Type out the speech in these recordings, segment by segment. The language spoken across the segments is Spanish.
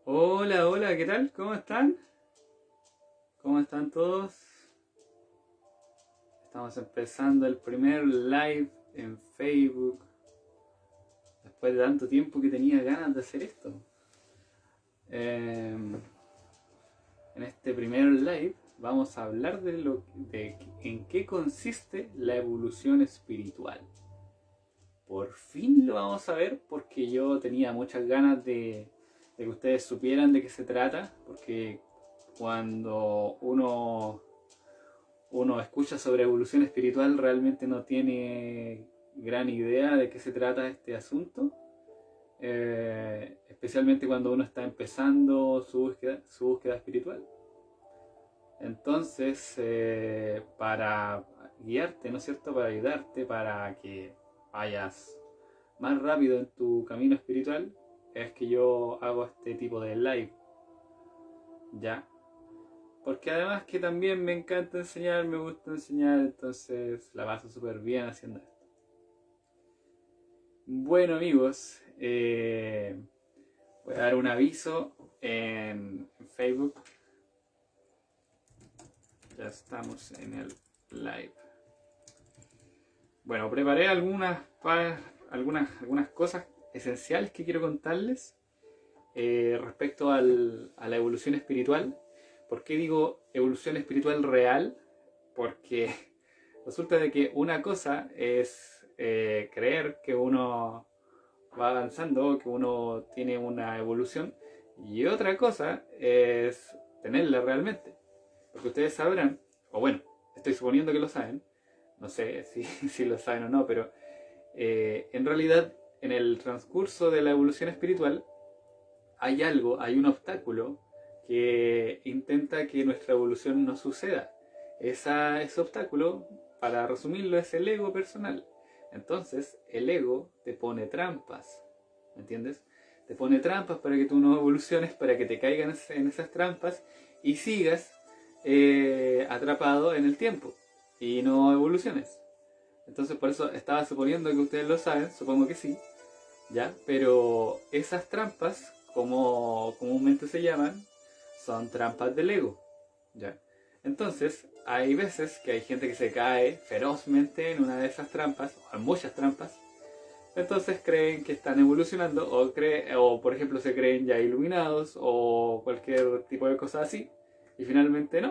Hola, hola, ¿qué tal? ¿Cómo están? ¿Cómo están todos? Estamos empezando el primer live en Facebook después de tanto tiempo que tenía ganas de hacer esto. En este primer live vamos a hablar de en qué consiste la evolución espiritual. Por fin lo vamos a ver porque yo tenía muchas ganas de que ustedes supieran de qué se trata, porque cuando uno escucha sobre evolución espiritual realmente no tiene gran idea de qué se trata este asunto, especialmente cuando uno está empezando su búsqueda espiritual. Entonces, para guiarte, ¿no es cierto? Para ayudarte, para que vayas más rápido en tu camino espiritual, es que yo hago este tipo de live, ¿ya? Porque además que también me encanta enseñar, me gusta enseñar, entonces la paso súper bien haciendo esto. Bueno amigos, voy a dar un aviso en Facebook. Ya estamos en el live. Bueno, preparé algunas cosas esenciales que quiero contarles respecto a la evolución espiritual. ¿Por qué digo evolución espiritual real? Porque resulta de que una cosa es creer que uno va avanzando, que uno tiene una evolución, y otra cosa es tenerla realmente. Porque ustedes sabrán, o bueno, estoy suponiendo que lo saben, no sé si, si lo saben o no, pero en realidad en el transcurso de la evolución espiritual hay un obstáculo que intenta que nuestra evolución no suceda. Ese obstáculo, para resumirlo, es el ego personal. Entonces, el ego te pone trampas, ¿me entiendes? Te pone trampas para que tú no evoluciones, para que te caigas en esas trampas y sigas atrapado en el tiempo y no evoluciones. Entonces, por eso estaba suponiendo que ustedes lo saben, supongo que sí, ¿ya? Pero esas trampas, como comúnmente se llaman, son trampas del ego, ¿ya? Entonces, hay veces que hay gente que se cae ferozmente en una de esas trampas, o en muchas trampas, entonces creen que están evolucionando, o por ejemplo se creen ya iluminados, o cualquier tipo de cosa así, y finalmente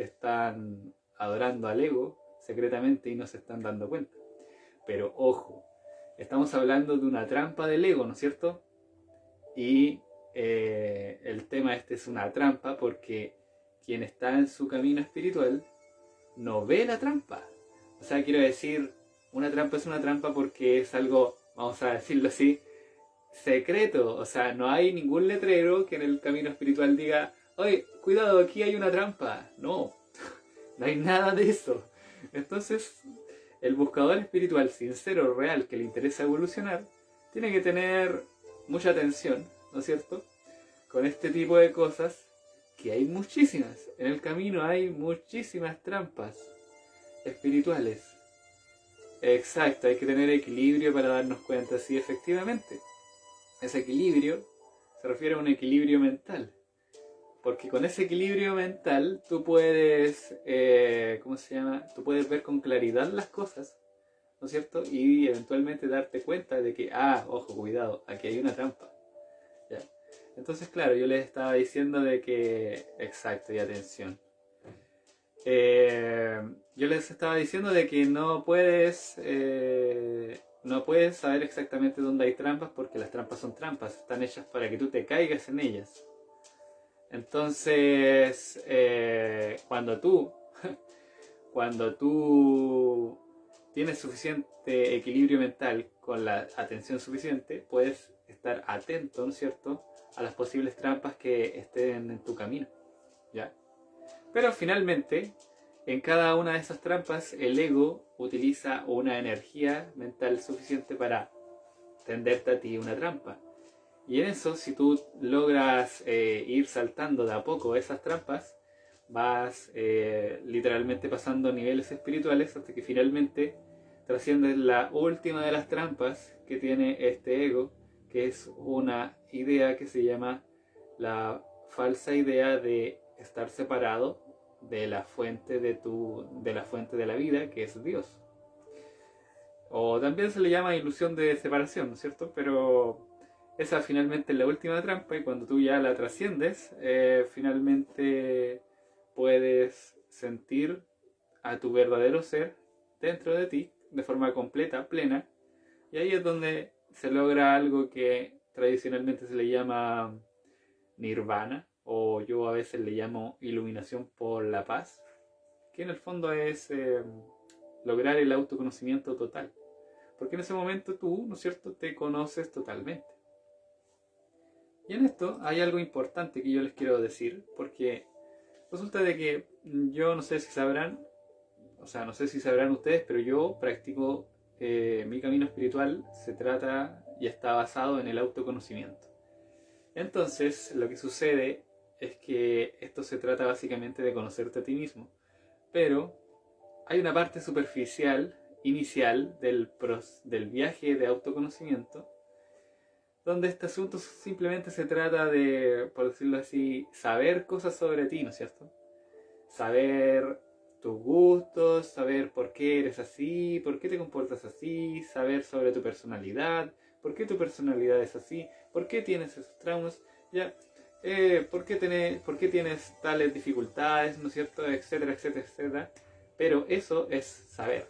están adorando al ego secretamente y no se están dando cuenta. Pero ojo, estamos hablando de una trampa del ego, ¿no es cierto? Y el tema este es una trampa porque quien está en su camino espiritual no ve la trampa. O sea, quiero decir, una trampa es una trampa porque es algo, vamos a decirlo así, secreto. O sea, no hay ningún letrero que en el camino espiritual diga, oye, cuidado, aquí hay una trampa. No, no hay nada de eso. Entonces, el buscador espiritual sincero, real, que le interesa evolucionar, tiene que tener mucha atención, ¿no es cierto? Con este tipo de cosas, que hay muchísimas. En el camino hay muchísimas trampas espirituales. Exacto, hay que tener equilibrio para darnos cuenta, sí, efectivamente. Ese equilibrio se refiere a un equilibrio mental. Porque con ese equilibrio mental tú puedes, ¿cómo se llama? Tú puedes ver con claridad las cosas, ¿no es cierto? Y eventualmente darte cuenta de que, ojo, cuidado, aquí hay una trampa. ¿Ya? Entonces, claro, yo les estaba diciendo de que, exacto, y atención. Yo les estaba diciendo de que no puedes saber exactamente dónde hay trampas porque las trampas son trampas, están hechas para que tú te caigas en ellas. Entonces, cuando tú tienes suficiente equilibrio mental con la atención suficiente, puedes estar atento, ¿no es cierto?, a las posibles trampas que estén en tu camino, ¿ya? Pero finalmente, en cada una de esas trampas, el ego utiliza una energía mental suficiente para tenderte a ti una trampa. Y en eso, si tú logras ir saltando de a poco esas trampas, vas literalmente pasando niveles espirituales hasta que finalmente trasciendes la última de las trampas que tiene este ego, que es una idea que se llama la falsa idea de estar separado de la fuente de la fuente de la vida, que es Dios. O también se le llama ilusión de separación, ¿no es cierto? Pero esa finalmente es la última trampa, y cuando tú ya la trasciendes, finalmente puedes sentir a tu verdadero ser dentro de ti de forma completa, plena, y ahí es donde se logra algo que tradicionalmente se le llama nirvana, o yo a veces le llamo iluminación por la paz, que en el fondo es lograr el autoconocimiento total, porque en ese momento tú, ¿no es cierto?, te conoces totalmente. Y en esto hay algo importante que yo les quiero decir, porque resulta de que yo no sé si sabrán, o sea, no sé si sabrán ustedes, pero yo practico, mi camino espiritual se trata y está basado en el autoconocimiento. Entonces, lo que sucede es que esto se trata básicamente de conocerte a ti mismo, pero hay una parte superficial, inicial, del viaje de autoconocimiento, donde este asunto simplemente se trata de, por decirlo así, saber cosas sobre ti, ¿no es cierto? Saber tus gustos, saber por qué eres así, por qué te comportas así, saber sobre tu personalidad, por qué tu personalidad es así, por qué tienes esos traumas, ya, por qué tienes tales dificultades, ¿no es cierto?, etcétera, etcétera, etcétera. Pero eso es saber,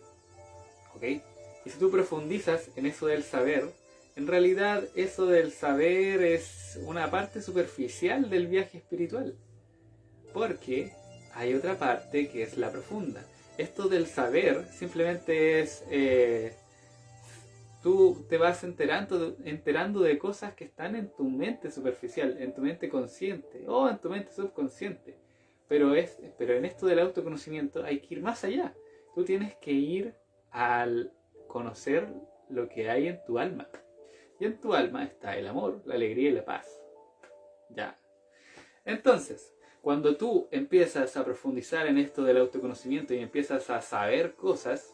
¿ok? Y si tú profundizas en eso del saber, en realidad eso del saber es una parte superficial del viaje espiritual, porque hay otra parte que es la profunda. Esto del saber simplemente es, tú te vas enterando de cosas que están en tu mente superficial, en tu mente consciente o en tu mente subconsciente. Pero en esto del autoconocimiento hay que ir más allá. Tú tienes que ir al conocer lo que hay en tu alma. Y en tu alma está el amor, la alegría y la paz. Ya. Entonces, cuando tú empiezas a profundizar en esto del autoconocimiento y empiezas a saber cosas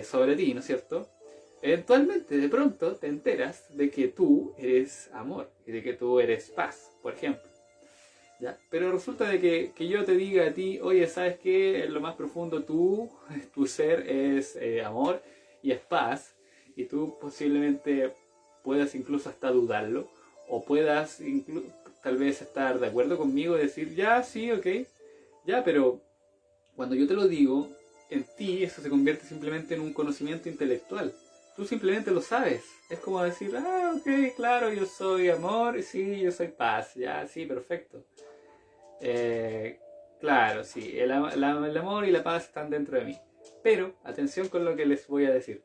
sobre ti, ¿no es cierto?, eventualmente, de pronto, te enteras de que tú eres amor y de que tú eres paz, por ejemplo. ¿Ya? Pero resulta de que yo te diga a ti, oye, ¿sabes qué? En lo más profundo tu ser es amor y es paz, y tú posiblemente puedas incluso hasta dudarlo, o puedas tal vez estar de acuerdo conmigo y decir, ya, sí, ok, ya, pero cuando yo te lo digo, en ti eso se convierte simplemente en un conocimiento intelectual. Tú simplemente lo sabes. Es como decir, ah, ok, claro, yo soy amor, sí, yo soy paz, ya, sí, perfecto. Claro, sí, el amor y la paz están dentro de mí. Pero, atención con lo que les voy a decir.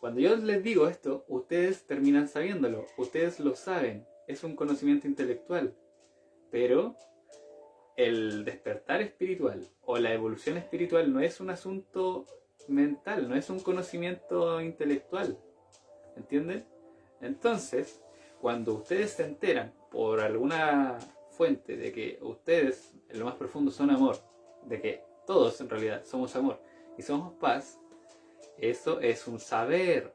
Cuando yo les digo esto, ustedes terminan sabiéndolo, ustedes lo saben, es un conocimiento intelectual. Pero el despertar espiritual o la evolución espiritual no es un asunto mental, no es un conocimiento intelectual, ¿entienden? Entonces, cuando ustedes se enteran por alguna fuente de que ustedes en lo más profundo son amor, de que todos en realidad somos amor y somos paz, eso es un saber,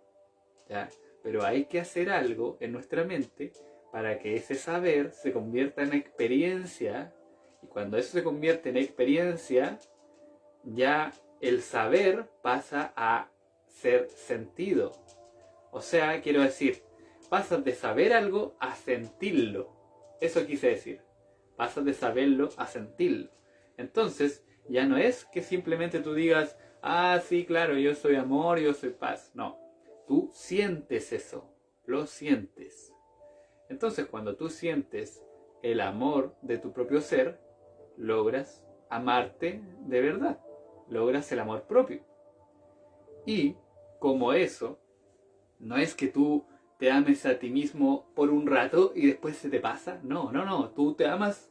¿ya? Pero hay que hacer algo en nuestra mente para que ese saber se convierta en experiencia, y cuando eso se convierte en experiencia, ya el saber pasa a ser sentido. O sea, quiero decir, pasas de saber algo a sentirlo. Eso quise decir. Pasas de saberlo a sentirlo. Entonces, ya no es que simplemente tú digas, ah, sí, claro, yo soy amor, yo soy paz. No, tú sientes eso, lo sientes. Entonces, cuando tú sientes el amor de tu propio ser, logras amarte de verdad. Logras el amor propio. Y como eso, no es que tú te ames a ti mismo por un rato y después se te pasa. No, no, no. Tú te amas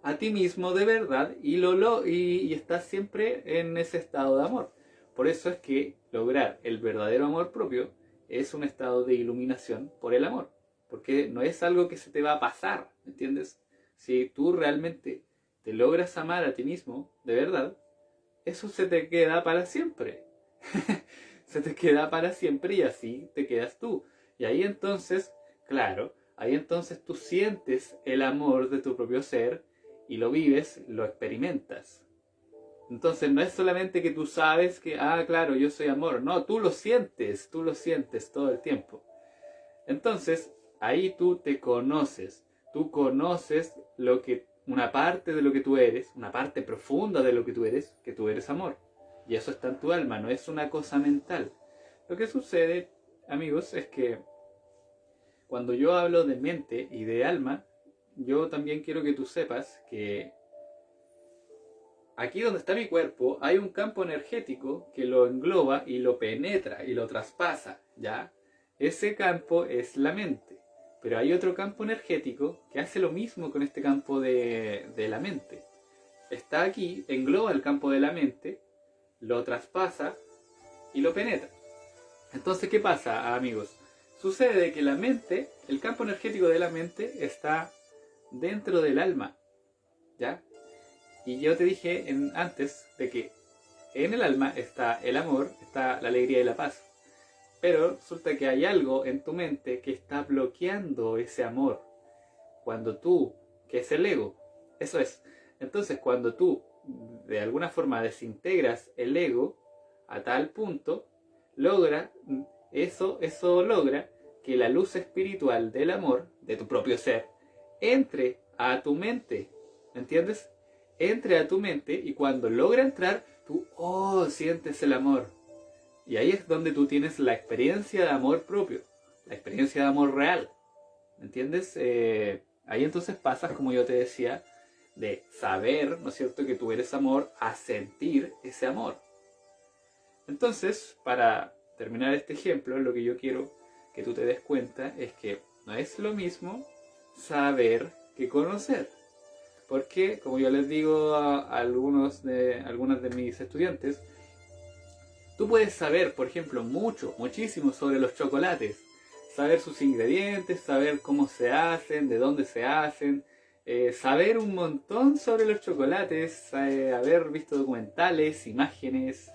a ti mismo de verdad y estás siempre en ese estado de amor. Por eso es que lograr el verdadero amor propio es un estado de iluminación por el amor. Porque no es algo que se te va a pasar, ¿me entiendes? Si tú realmente te logras amar a ti mismo de verdad, eso se te queda para siempre. Se te queda para siempre y así te quedas tú. Y ahí entonces, claro, ahí entonces tú sientes el amor de tu propio ser y lo vives, lo experimentas. Entonces no es solamente que tú sabes que, claro, yo soy amor. No, tú lo sientes todo el tiempo. Entonces, ahí tú conoces lo que, una parte de lo que tú eres, una parte profunda de lo que tú eres amor. Y eso está en tu alma, no es una cosa mental. Lo que sucede, amigos, es que cuando yo hablo de mente y de alma, yo también quiero que tú sepas que aquí donde está mi cuerpo hay un campo energético que lo engloba y lo penetra y lo traspasa, ¿ya? Ese campo es la mente. Pero hay otro campo energético que hace lo mismo con este campo de la mente. Está aquí, engloba el campo de la mente, lo traspasa y lo penetra. Entonces, ¿qué pasa, amigos? Sucede que la mente, el campo energético de la mente está dentro del alma, ¿ya? Y yo te dije antes de que en el alma está el amor, está la alegría y la paz. Pero resulta que hay algo en tu mente que está bloqueando ese amor. Cuando tú, que es el ego, eso es. Entonces, cuando tú de alguna forma desintegras el ego a tal punto, eso logra que la luz espiritual del amor, de tu propio ser, entre a tu mente. ¿Entiendes? Entre a tu mente y cuando logra entrar, tú, sientes el amor. Y ahí es donde tú tienes la experiencia de amor propio, la experiencia de amor real. ¿Entiendes? Ahí entonces pasas, como yo te decía, de saber, ¿no es cierto?, que tú eres amor, a sentir ese amor. Entonces, para terminar este ejemplo, lo que yo quiero que tú te des cuenta es que no es lo mismo saber que conocer. Porque, como yo les digo a algunas de mis estudiantes, tú puedes saber, por ejemplo, muchísimo sobre los chocolates, saber sus ingredientes, saber cómo se hacen, de dónde se hacen, saber un montón sobre los chocolates, haber visto documentales, imágenes,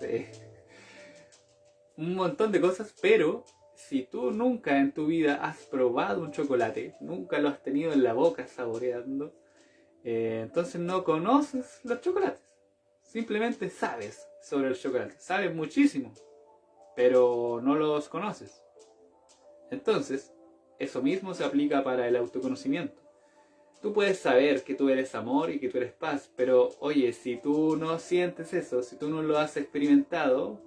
un montón de cosas, pero si tú nunca en tu vida has probado un chocolate, nunca lo has tenido en la boca saboreando, entonces no conoces los chocolates. Simplemente sabes sobre el chocolate. Sabes muchísimo, pero no los conoces. Entonces, eso mismo se aplica para el autoconocimiento. Tú puedes saber que tú eres amor y que tú eres paz, pero oye, si tú no sientes eso, si tú no lo has experimentado,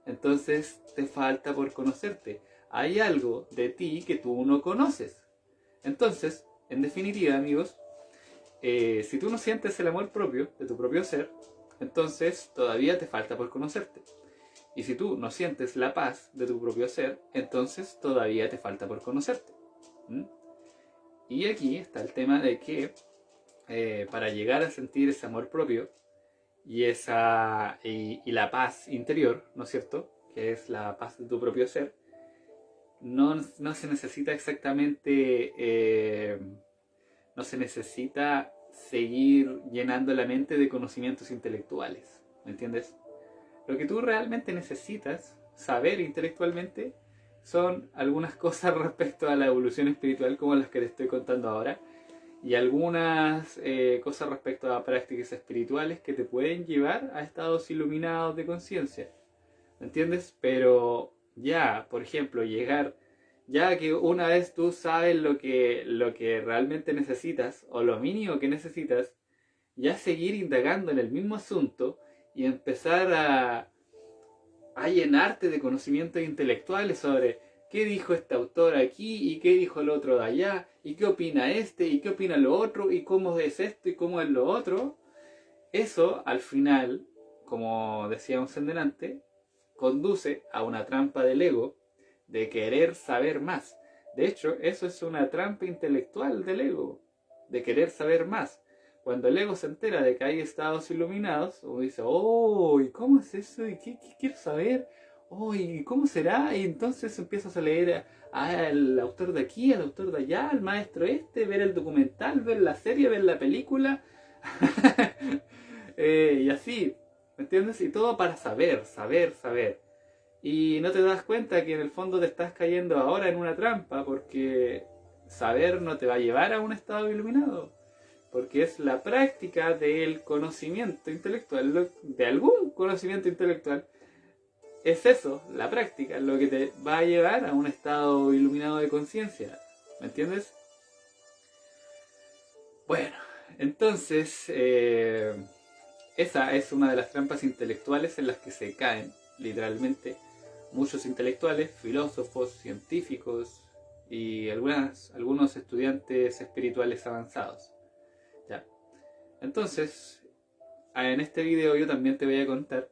entonces te falta por conocerte. Hay algo de ti que tú no conoces. Entonces, en definitiva, amigos, si tú no sientes el amor propio de tu propio ser, entonces todavía te falta por conocerte. Y si tú no sientes la paz de tu propio ser, entonces todavía te falta por conocerte. Y aquí está el tema de que para llegar a sentir ese amor propio y la paz interior, ¿no es cierto?, que es la paz de tu propio ser, no se necesita exactamente, no se necesita seguir llenando la mente de conocimientos intelectuales, ¿me entiendes? Lo que tú realmente necesitas saber intelectualmente son algunas cosas respecto a la evolución espiritual, como las que te estoy contando ahora, y algunas cosas respecto a prácticas espirituales que te pueden llevar a estados iluminados de conciencia, ¿me entiendes? Pero ya, por ejemplo, ya que una vez tú sabes lo que realmente necesitas, o lo mínimo que necesitas, ya seguir indagando en el mismo asunto y empezar a llenarte de conocimientos intelectuales sobre qué dijo este autor aquí y qué dijo el otro de allá y qué opina este y qué opina lo otro y cómo es esto y cómo es lo otro. Eso al final, como decíamos en delante, conduce a una trampa del ego de querer saber más. De hecho, eso es una trampa intelectual del ego, de querer saber más. Cuando el ego se entera de que hay estados iluminados, uno dice, ¿y cómo es eso? ¿Y qué quiero saber? ¿Y cómo será? Y entonces empiezas a leer al autor de aquí, al autor de allá, al maestro ver el documental, ver la serie, ver la película. Y así, ¿me entiendes? Y todo para saber. y no te das cuenta que en el fondo te estás cayendo ahora en una trampa, porque saber no te va a llevar a un estado iluminado, porque es la práctica del conocimiento intelectual, de algún conocimiento intelectual. Es eso, la práctica, lo que te va a llevar a un estado iluminado de conciencia. ¿Me entiendes? Bueno, entonces, esa es una de las trampas intelectuales en las que se caen, literalmente, muchos intelectuales, filósofos, científicos y algunos estudiantes espirituales avanzados. ¿Ya? Entonces, en este video yo también te voy a contar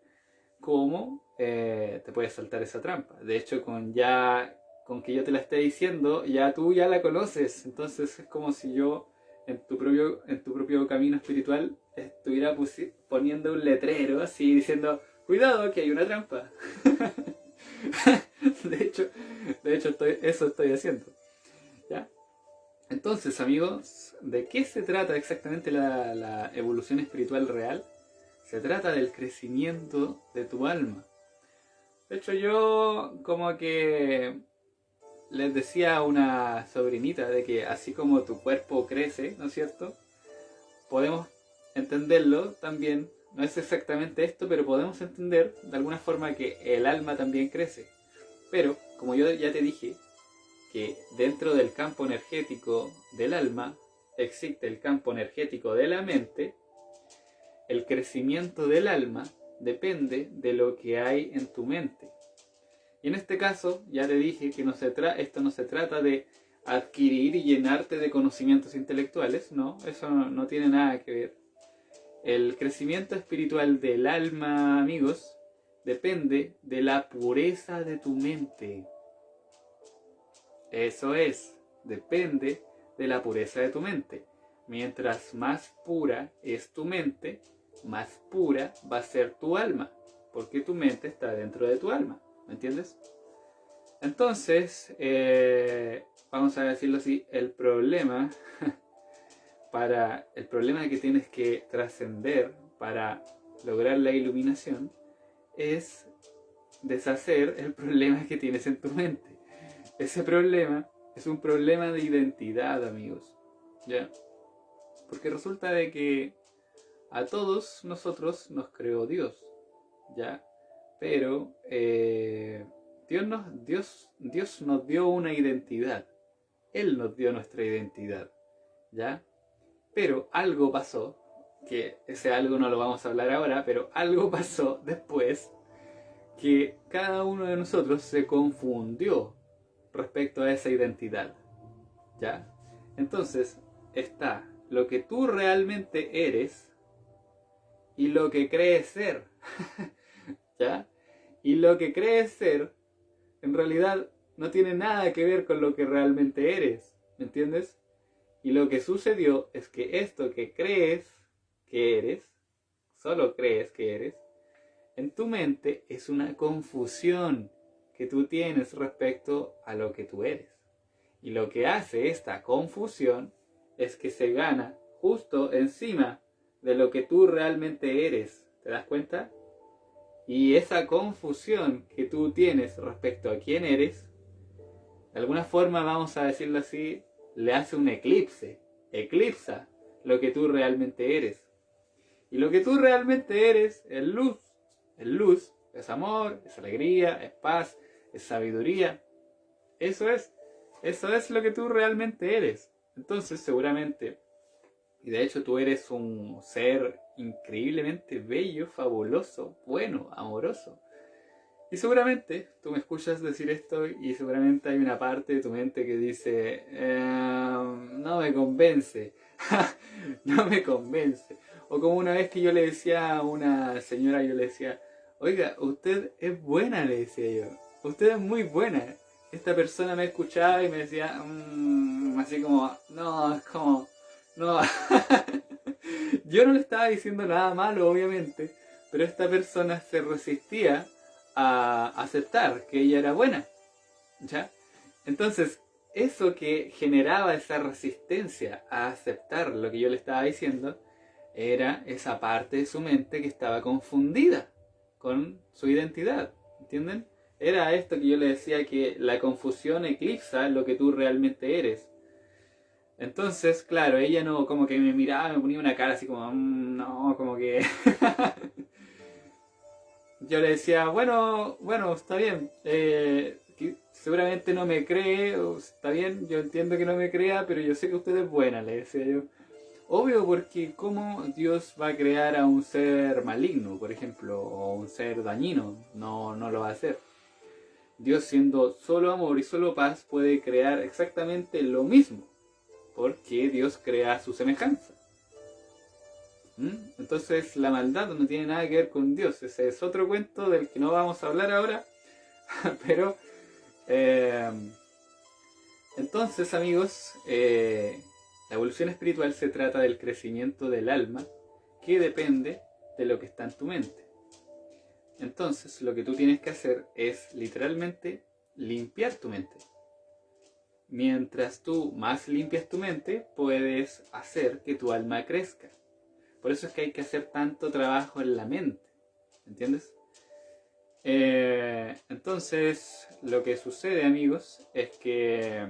cómo te puedes saltar esa trampa. De hecho, con que yo te la esté diciendo, tú ya la conoces. Entonces es como si yo en tu propio camino espiritual estuviera poniendo un letrero así diciendo, cuidado que hay una trampa. de hecho eso estoy haciendo. ¿Ya? Entonces, amigos, ¿de qué se trata exactamente la evolución espiritual real? Se trata del crecimiento de tu alma. De hecho, yo como que les decía a una sobrinita de que así como tu cuerpo crece, ¿no es cierto? Podemos entenderlo también, no es exactamente esto, pero podemos entender de alguna forma que el alma también crece. Pero, como yo ya te dije, que dentro del campo energético del alma existe el campo energético de la mente, el crecimiento del alma depende de lo que hay en tu mente. Y en este caso, ya te dije que esto no se trata de adquirir y llenarte de conocimientos intelectuales, no, eso no tiene nada que ver. El crecimiento espiritual del alma, amigos, depende de la pureza de tu mente. Eso es, depende de la pureza de tu mente. Mientras más pura es tu mente, más pura va a ser tu alma, porque tu mente está dentro de tu alma, ¿me entiendes? Entonces, vamos a decirlo así, el problema que tienes que trascender para lograr la iluminación es deshacer el problema que tienes en tu mente. Ese problema es un problema de identidad, amigos, ¿ya? Porque resulta de que a todos nosotros nos creó Dios, ¿ya? Pero Dios nos dio una identidad. Él nos dio nuestra identidad, ¿ya? Pero algo pasó, que ese algo no lo vamos a hablar ahora, pero algo pasó después, que cada uno de nosotros se confundió respecto a esa identidad, ¿ya? Entonces está lo que tú realmente eres y lo que crees ser, ¿ya? Y lo que crees ser en realidad no tiene nada que ver con lo que realmente eres, ¿me entiendes? Y lo que sucedió es que esto que crees que eres, solo crees que eres, en tu mente es una confusión que tú tienes respecto a lo que tú eres. Y lo que hace esta confusión es que se gana justo encima de lo que tú realmente eres. ¿Te das cuenta? Y esa confusión que tú tienes respecto a quién eres, de alguna forma, vamos a decirlo así, le hace un eclipse. Eclipsa lo que tú realmente eres. Y lo que tú realmente eres es luz. Es luz, es amor, es alegría, es paz, es sabiduría. Eso es lo que tú realmente eres. Entonces, seguramente, y de hecho tú eres un ser increíblemente bello, fabuloso, bueno, amoroso. Y seguramente tú me escuchas decir esto y seguramente hay una parte de tu mente que dice, no me convence, no me convence. O como una vez que yo le decía a una señora, yo le decía, oiga, usted es buena, le decía yo, usted es muy buena. Esta persona me escuchaba y me decía, así como, no, es como, no. Yo no le estaba diciendo nada malo, obviamente, pero esta persona se resistía a aceptar que ella era buena, ¿ya? Entonces, eso que generaba esa resistencia a aceptar lo que yo le estaba diciendo, era esa parte de su mente que estaba confundida con su identidad, ¿entienden? era esto que yo le decía, que la confusión eclipsa lo que tú realmente eres. Entonces, claro, ella no, como que me miraba, me ponía una cara así como, no, como que... Yo le decía, bueno, está bien, seguramente no me cree, o está bien, yo entiendo que no me crea, pero yo sé que usted es buena, le decía yo. Obvio, porque ¿cómo Dios va a crear a un ser maligno, por ejemplo, o un ser dañino? No, no lo va a hacer. Dios, siendo solo amor y solo paz, puede crear exactamente lo mismo, porque Dios crea a su semejanza. Entonces la maldad no tiene nada que ver con Dios. Ese es otro cuento del que no vamos a hablar ahora. Pero eh, entonces, amigos, la evolución espiritual se trata del crecimiento del alma, que depende de lo que está en tu mente. Entonces lo que tú tienes que hacer es literalmente limpiar tu mente. Mientras tú más limpias tu mente, puedes hacer que tu alma crezca. Por eso es que hay que hacer tanto trabajo en la mente, ¿entiendes? Entonces, lo que sucede, amigos, es que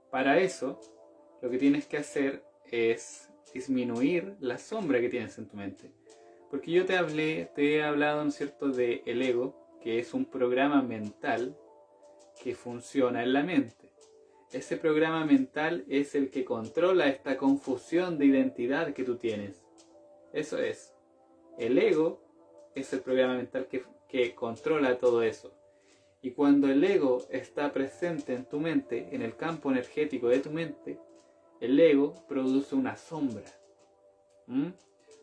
para eso lo que tienes que hacer es disminuir la sombra que tienes en tu mente. Porque yo te he hablado, ¿no es cierto?, de el ego, que es un programa mental que funciona en la mente. Ese programa mental es el que controla esta confusión de identidad que tú tienes. Eso es. El ego es el programa mental que controla todo eso. Y cuando el ego está presente en tu mente, en el campo energético de tu mente, el ego produce una sombra.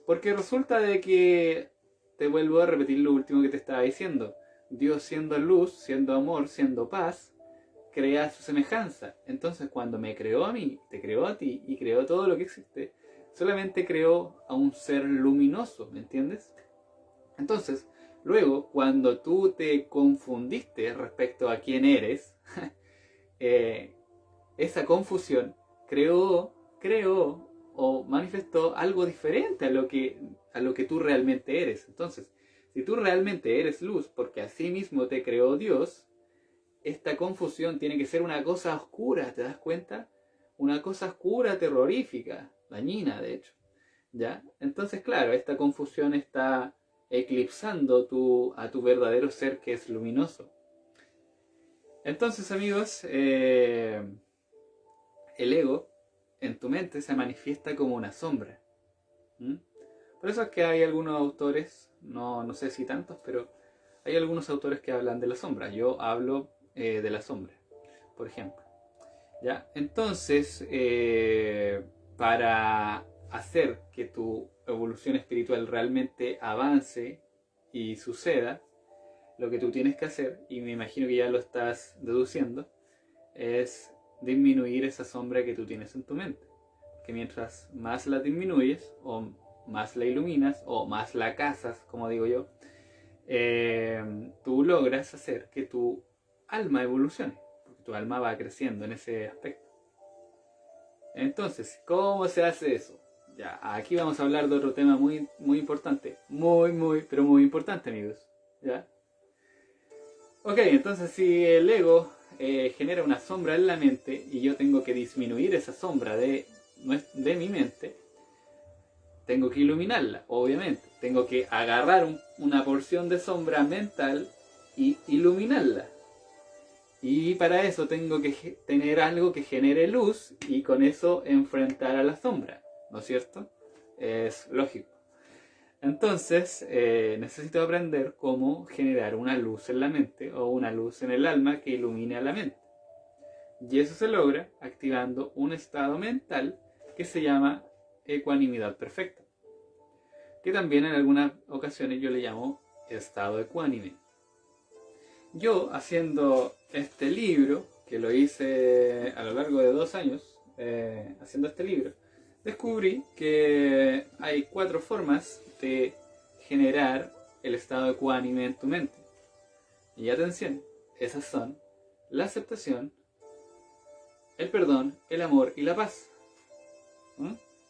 Porque resulta de que, te vuelvo a repetir lo último que te estaba diciendo, Dios siendo luz, siendo amor, siendo paz, crea su semejanza. Entonces cuando me creó a mí, te creó a ti y creó todo lo que existe, solamente creó a un ser luminoso, ¿me entiendes? Entonces, luego, cuando tú te confundiste respecto a quién eres, esa confusión creó o manifestó algo diferente a lo que tú realmente eres. Entonces, si tú realmente eres luz, porque así mismo te creó Dios, esta confusión tiene que ser una cosa oscura, ¿te das cuenta? Una cosa oscura, terrorífica, dañina de hecho. ¿Ya? Entonces, claro, esta confusión está eclipsando a tu verdadero ser, que es luminoso. Entonces, amigos, el ego en tu mente se manifiesta como una sombra. Por eso es que hay algunos autores, no sé si tantos, pero hay algunos autores que hablan de la sombra. Yo hablo de la sombra, por ejemplo. ¿Ya? Entonces, para hacer que tu evolución espiritual realmente avance y suceda, lo que tú tienes que hacer, y me imagino que ya lo estás deduciendo, es disminuir esa sombra que tú tienes en tu mente. Que mientras más la disminuyes, o más la iluminas, o más la cazas, como digo yo, tú logras hacer que tu alma evolucione, porque tu alma va creciendo en ese aspecto. Entonces, ¿cómo se hace eso? Ya, aquí vamos a hablar de otro tema muy, muy importante. Pero muy importante, amigos. ¿Ya? Ok, entonces si el ego genera una sombra en la mente y yo tengo que disminuir esa sombra de mi mente, tengo que iluminarla, obviamente. Tengo que agarrar una porción de sombra mental y iluminarla. Y para eso tengo que tener algo que genere luz y con eso enfrentar a la sombra, ¿no es cierto? Es lógico. Entonces, necesito aprender cómo generar una luz en la mente o una luz en el alma que ilumine a la mente. Y eso se logra activando un estado mental que se llama ecuanimidad perfecta, que también en algunas ocasiones yo le llamo estado ecuánime. Yo, haciendo este libro, que lo hice a lo largo de 2 años, haciendo este libro, descubrí que hay 4 formas de generar el estado ecuánime en tu mente. Y atención, esas son la aceptación, el perdón, el amor y la paz.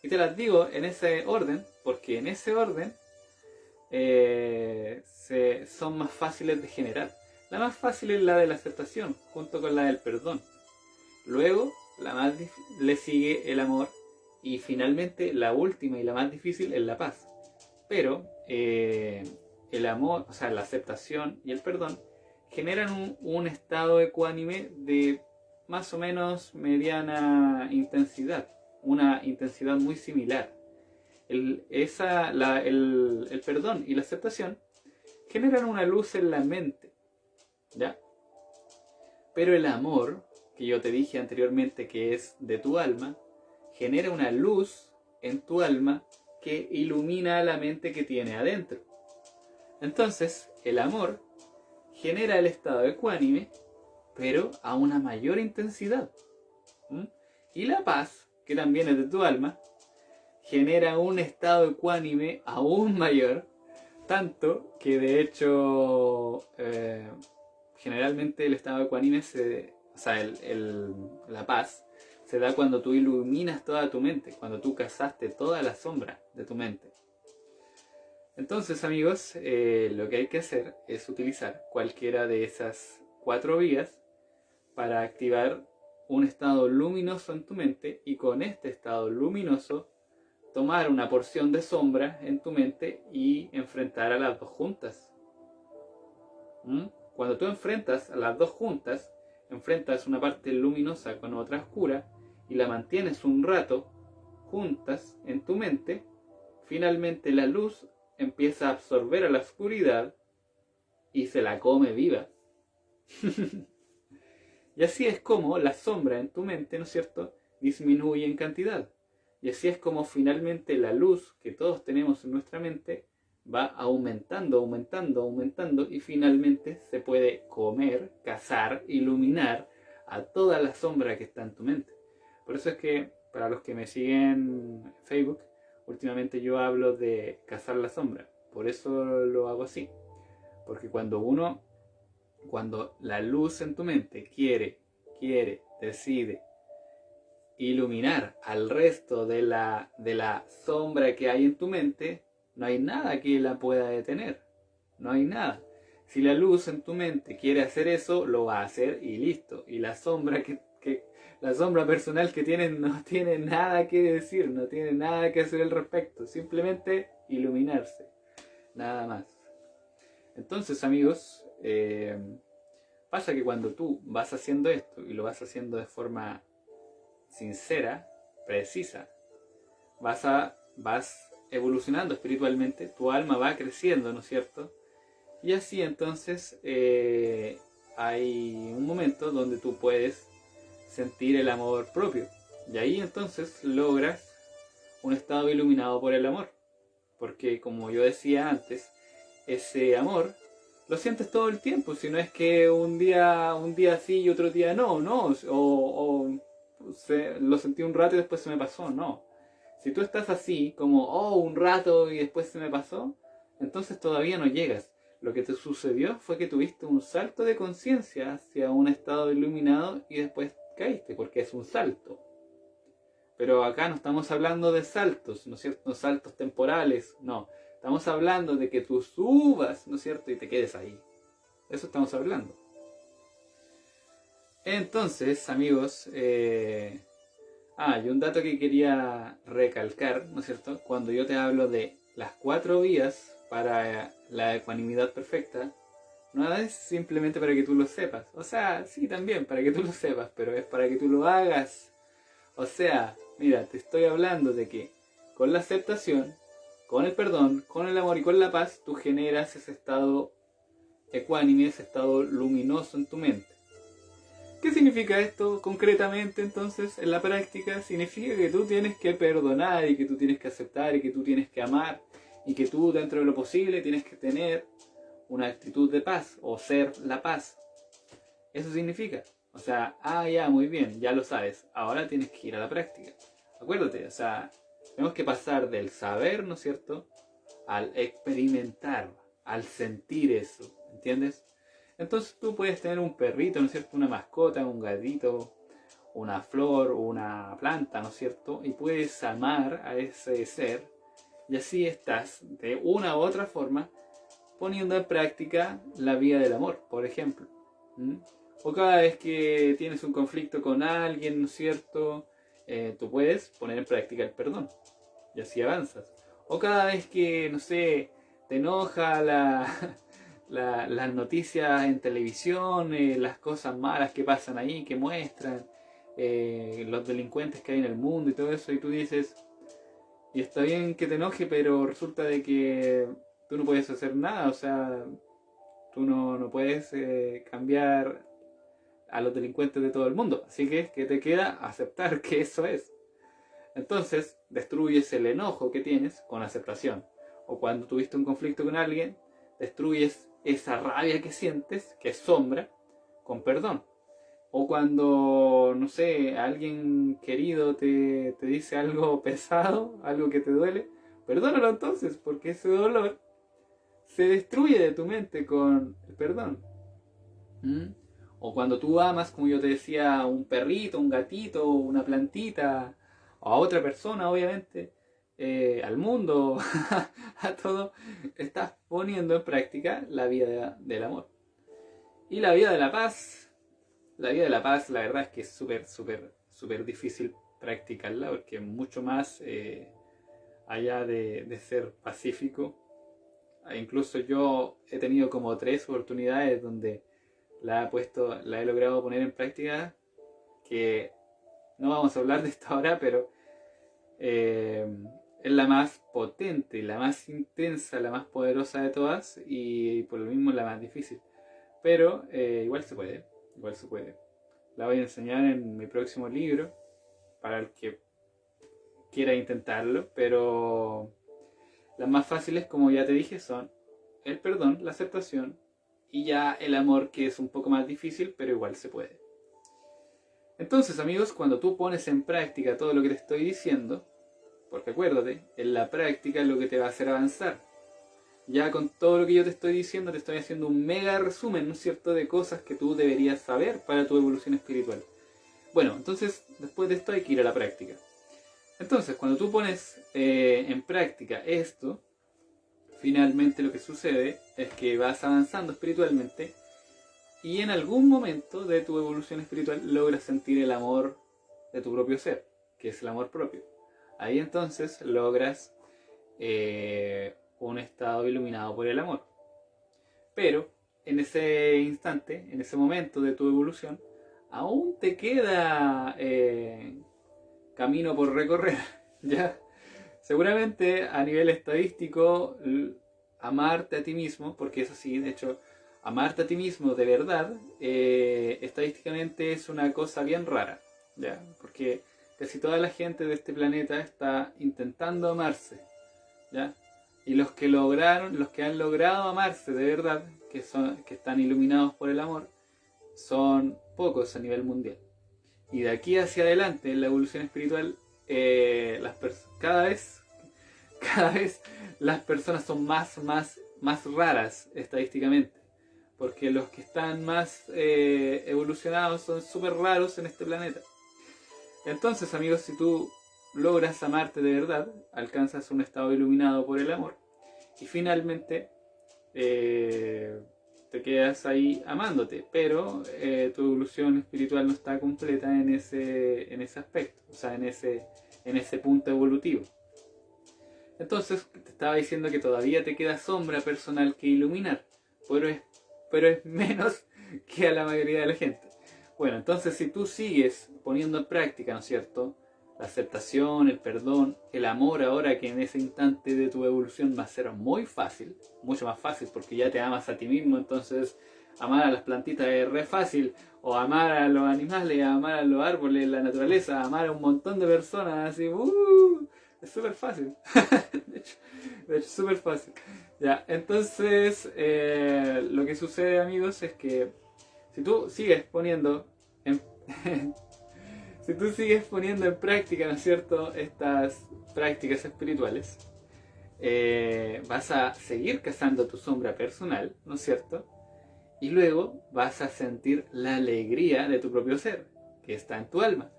Y te las digo en ese orden, porque en ese orden son más fáciles de generar. La más fácil es la de la aceptación, junto con la del perdón. Luego, le sigue el amor. Y finalmente, la última y la más difícil es la paz. Pero el amor, o sea, la aceptación y el perdón generan un estado ecuánime de más o menos mediana intensidad. Una intensidad muy similar. El perdón y la aceptación generan una luz en la mente, ¿ya? Pero el amor, que yo te dije anteriormente que es de tu alma, genera una luz en tu alma que ilumina la mente que tiene adentro. Entonces, el amor genera el estado ecuánime, pero a una mayor intensidad. Y la paz, que también es de tu alma, genera un estado ecuánime aún mayor, tanto que de hecho generalmente el estado ecuánime la paz se da cuando tú iluminas toda tu mente, cuando tú cazaste toda la sombra de tu mente. Entonces, amigos, lo que hay que hacer es utilizar cualquiera de esas 4 vías para activar un estado luminoso en tu mente, y con este estado luminoso tomar una porción de sombra en tu mente y enfrentar a las dos juntas. Cuando tú enfrentas a las dos juntas, enfrentas una parte luminosa con otra oscura y la mantienes un rato juntas en tu mente, finalmente la luz empieza a absorber a la oscuridad y se la come viva. Y así es como la sombra en tu mente, ¿no es cierto?, disminuye en cantidad. Y así es como finalmente la luz que todos tenemos en nuestra mente va aumentando, aumentando, aumentando, y finalmente se puede comer, cazar, iluminar a toda la sombra que está en tu mente. Por eso es que, para los que me siguen en Facebook, últimamente yo hablo de cazar la sombra. Por eso lo hago así. Porque cuando la luz en tu mente quiere, decide iluminar al resto de la sombra que hay en tu mente, no hay nada que la pueda detener. No hay nada. Si la luz en tu mente quiere hacer eso, lo va a hacer y listo. Y la sombra la sombra personal que tienes no tiene nada que decir, no tiene nada que hacer al respecto. Simplemente iluminarse. Nada más. Entonces, amigos, pasa que cuando tú vas haciendo esto y lo vas haciendo de forma sincera, precisa, vas evolucionando espiritualmente, tu alma va creciendo, ¿no es cierto? Y así entonces hay un momento donde tú puedes sentir el amor propio. Y ahí entonces logras un estado iluminado por el amor. Porque como yo decía antes, ese amor lo sientes todo el tiempo. Si no es que un día sí y otro día no. Lo sentí un rato y después se me pasó, no. Si tú estás así, como, un rato y después se me pasó, entonces todavía no llegas. Lo que te sucedió fue que tuviste un salto de conciencia hacia un estado iluminado y después caíste, porque es un salto. Pero acá no estamos hablando de saltos, ¿no es cierto? Saltos temporales, no. Estamos hablando de que tú subas, ¿no es cierto? Y te quedes ahí. Eso estamos hablando. Entonces, amigos, y un dato que quería recalcar, ¿no es cierto? Cuando yo te hablo de las 4 vías para la ecuanimidad perfecta, no es simplemente para que tú lo sepas. O sea, sí también para que tú lo sepas, pero es para que tú lo hagas. O sea, mira, te estoy hablando de que con la aceptación, con el perdón, con el amor y con la paz, tú generas ese estado ecuánime, ese estado luminoso en tu mente. ¿Qué significa esto concretamente entonces en la práctica? Significa que tú tienes que perdonar y que tú tienes que aceptar y que tú tienes que amar y que tú dentro de lo posible tienes que tener una actitud de paz o ser la paz. Eso significa. O sea, ya, muy bien, ya lo sabes. Ahora tienes que ir a la práctica. Acuérdate, o sea, tenemos que pasar del saber, ¿no es cierto?, al experimentar, al sentir eso, ¿entiendes? Entonces tú puedes tener un perrito, ¿no es cierto?, una mascota, un gatito, una flor, una planta, ¿no es cierto?, y puedes amar a ese ser, y así estás, de una u otra forma, poniendo en práctica la vía del amor, por ejemplo. ¿Mm? O cada vez que tienes un conflicto con alguien, ¿no es cierto? Tú puedes poner en práctica el perdón y así avanzas. O cada vez que, no sé, te enoja las noticias en televisión, las cosas malas que pasan ahí, que muestran, los delincuentes que hay en el mundo y todo eso, y tú dices, y está bien que te enoje, pero resulta de que tú no puedes hacer nada, o sea, tú no puedes cambiar a los delincuentes de todo el mundo, así que ¿qué te queda? Aceptar que eso es. Entonces, destruyes el enojo que tienes con aceptación. O cuando tuviste un conflicto con alguien, destruyes esa rabia que sientes, que es sombra, con perdón. O cuando, no sé, alguien querido te dice algo pesado, algo que te duele, perdónalo entonces, porque ese dolor se destruye de tu mente con el perdón. ¿Mm? O cuando tú amas, como yo te decía, a un perrito, un gatito, una plantita, o a otra persona, obviamente, al mundo, a todo, estás poniendo en práctica la vida del amor. Y la vida de la paz, la verdad es que es súper difícil practicarla, porque es mucho más allá de ser pacífico. Incluso yo he tenido como 3 oportunidades donde la he logrado poner en práctica, que no vamos a hablar de esto ahora, pero es la más potente, la más intensa, la más poderosa de todas, y por lo mismo la más difícil. Pero igual se puede. La voy a enseñar en mi próximo libro, para el que quiera intentarlo, pero las más fáciles, como ya te dije, son el perdón, la aceptación, y ya el amor, que es un poco más difícil, pero igual se puede. Entonces, amigos, cuando tú pones en práctica todo lo que te estoy diciendo, porque acuérdate, en la práctica es lo que te va a hacer avanzar. Ya con todo lo que yo te estoy diciendo, te estoy haciendo un mega resumen, ¿no es cierto?, de cosas que tú deberías saber para tu evolución espiritual. Bueno, entonces, después de esto hay que ir a la práctica. Entonces, cuando tú pones en práctica esto, finalmente lo que sucede es que vas avanzando espiritualmente y en algún momento de tu evolución espiritual logras sentir el amor de tu propio ser, que es el amor propio. Ahí entonces logras un estado iluminado por el amor. Pero en ese instante, en ese momento de tu evolución, aún te queda camino por recorrer, ¿ya? Seguramente a nivel estadístico, amarte a ti mismo, porque es así, de hecho, amarte a ti mismo de verdad, estadísticamente es una cosa bien rara, ¿ya? Porque casi toda la gente de este planeta está intentando amarse, ¿ya? Y los que han logrado amarse de verdad, que están iluminados por el amor, son pocos a nivel mundial. Y de aquí hacia adelante, en la evolución espiritual, cada vez las personas son más raras estadísticamente, porque los que están más evolucionados son súper raros en este planeta. Entonces, amigos, si tú logras amarte de verdad, alcanzas un estado iluminado por el amor y finalmente te quedas ahí amándote, pero tu evolución espiritual no está completa en ese aspecto, o sea, en ese punto evolutivo. Entonces te estaba diciendo que todavía te queda sombra personal que iluminar, pero es menos que a la mayoría de la gente. Bueno, entonces si tú sigues poniendo en práctica, ¿no es cierto?, la aceptación, el perdón, el amor, ahora que en ese instante de tu evolución va a ser muy fácil, mucho más fácil, porque ya te amas a ti mismo, entonces amar a las plantitas es re fácil, o amar a los animales, amar a los árboles, la naturaleza, amar a un montón de personas, así, es súper fácil. de hecho, es súper fácil. Ya, entonces, lo que sucede, amigos, es que si tú sigues poniendo en si tú sigues poniendo en práctica, ¿no es cierto?, estas prácticas espirituales, vas a seguir cazando tu sombra personal, ¿no es cierto?, y luego vas a sentir la alegría de tu propio ser, que está en tu alma.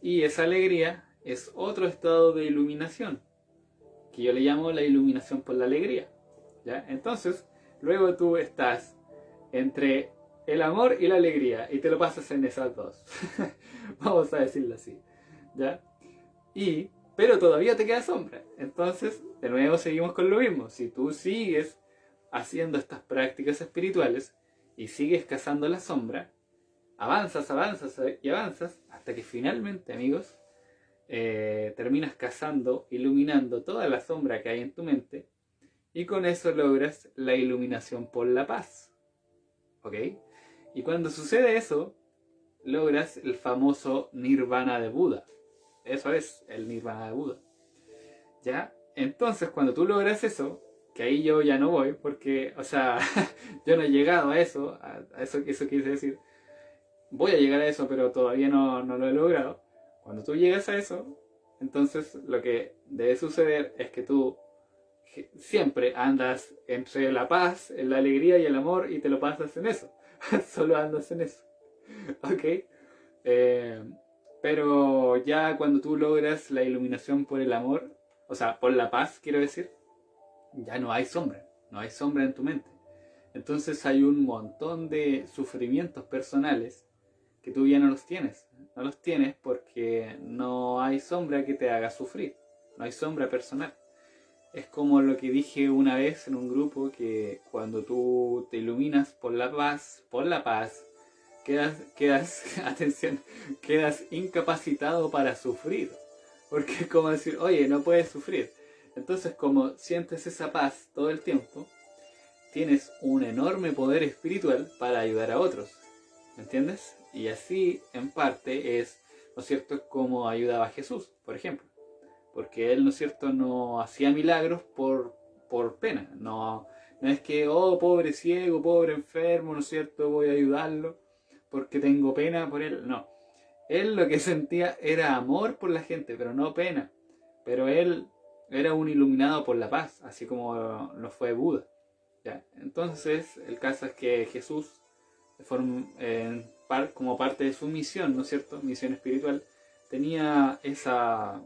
Y esa alegría es otro estado de iluminación, que yo le llamo la iluminación por la alegría, ¿ya? Entonces, luego tú estás entre el amor y la alegría y te lo pasas en esas dos. Vamos a decirlo así, ¿ya? Pero todavía te queda sombra. Entonces, de nuevo seguimos con lo mismo. Si tú sigues haciendo estas prácticas espirituales y sigues cazando la sombra, avanzas, avanzas y avanzas hasta que finalmente, amigos, terminas cazando, iluminando toda la sombra que hay en tu mente y con eso logras la iluminación por la paz. ¿Ok? Y cuando sucede eso, logras el famoso nirvana de Buda. Eso es el nirvana de Buda. ¿Ya? Entonces, cuando tú logras eso, que ahí yo ya no voy, porque, o sea, yo no he llegado a eso quise decir, voy a llegar a eso, pero todavía no lo he logrado. Cuando tú llegas a eso, entonces lo que debe suceder es que tú siempre andas entre la paz, la alegría y el amor y te lo pasas en eso. Solo andas en eso. ¿Ok? Pero ya cuando tú logras la iluminación por el amor, o sea, por la paz, quiero decir, ya no hay sombra en tu mente. Entonces hay un montón de sufrimientos personales que tú ya no los tienes. No los tienes porque no hay sombra que te haga sufrir. No hay sombra personal. Es como lo que dije una vez en un grupo, que cuando tú te iluminas por la paz, atención, quedas incapacitado para sufrir. Porque es como decir, oye, no puedes sufrir. Entonces, como sientes esa paz todo el tiempo, tienes un enorme poder espiritual para ayudar a otros. ¿Me entiendes? Y así, en parte, es, ¿no es cierto?, como ayudaba a Jesús, por ejemplo. Porque él, ¿no es cierto?, no hacía milagros por pena. No es que, oh, pobre ciego, pobre enfermo, ¿no es cierto?, voy a ayudarlo porque tengo pena por él. No. Él lo que sentía era amor por la gente, pero no pena. Pero él era un iluminado por la paz, así como lo fue Buda. ¿Ya? Entonces, el caso es que Jesús, como parte de su misión, ¿no es cierto?, misión espiritual, tenía esa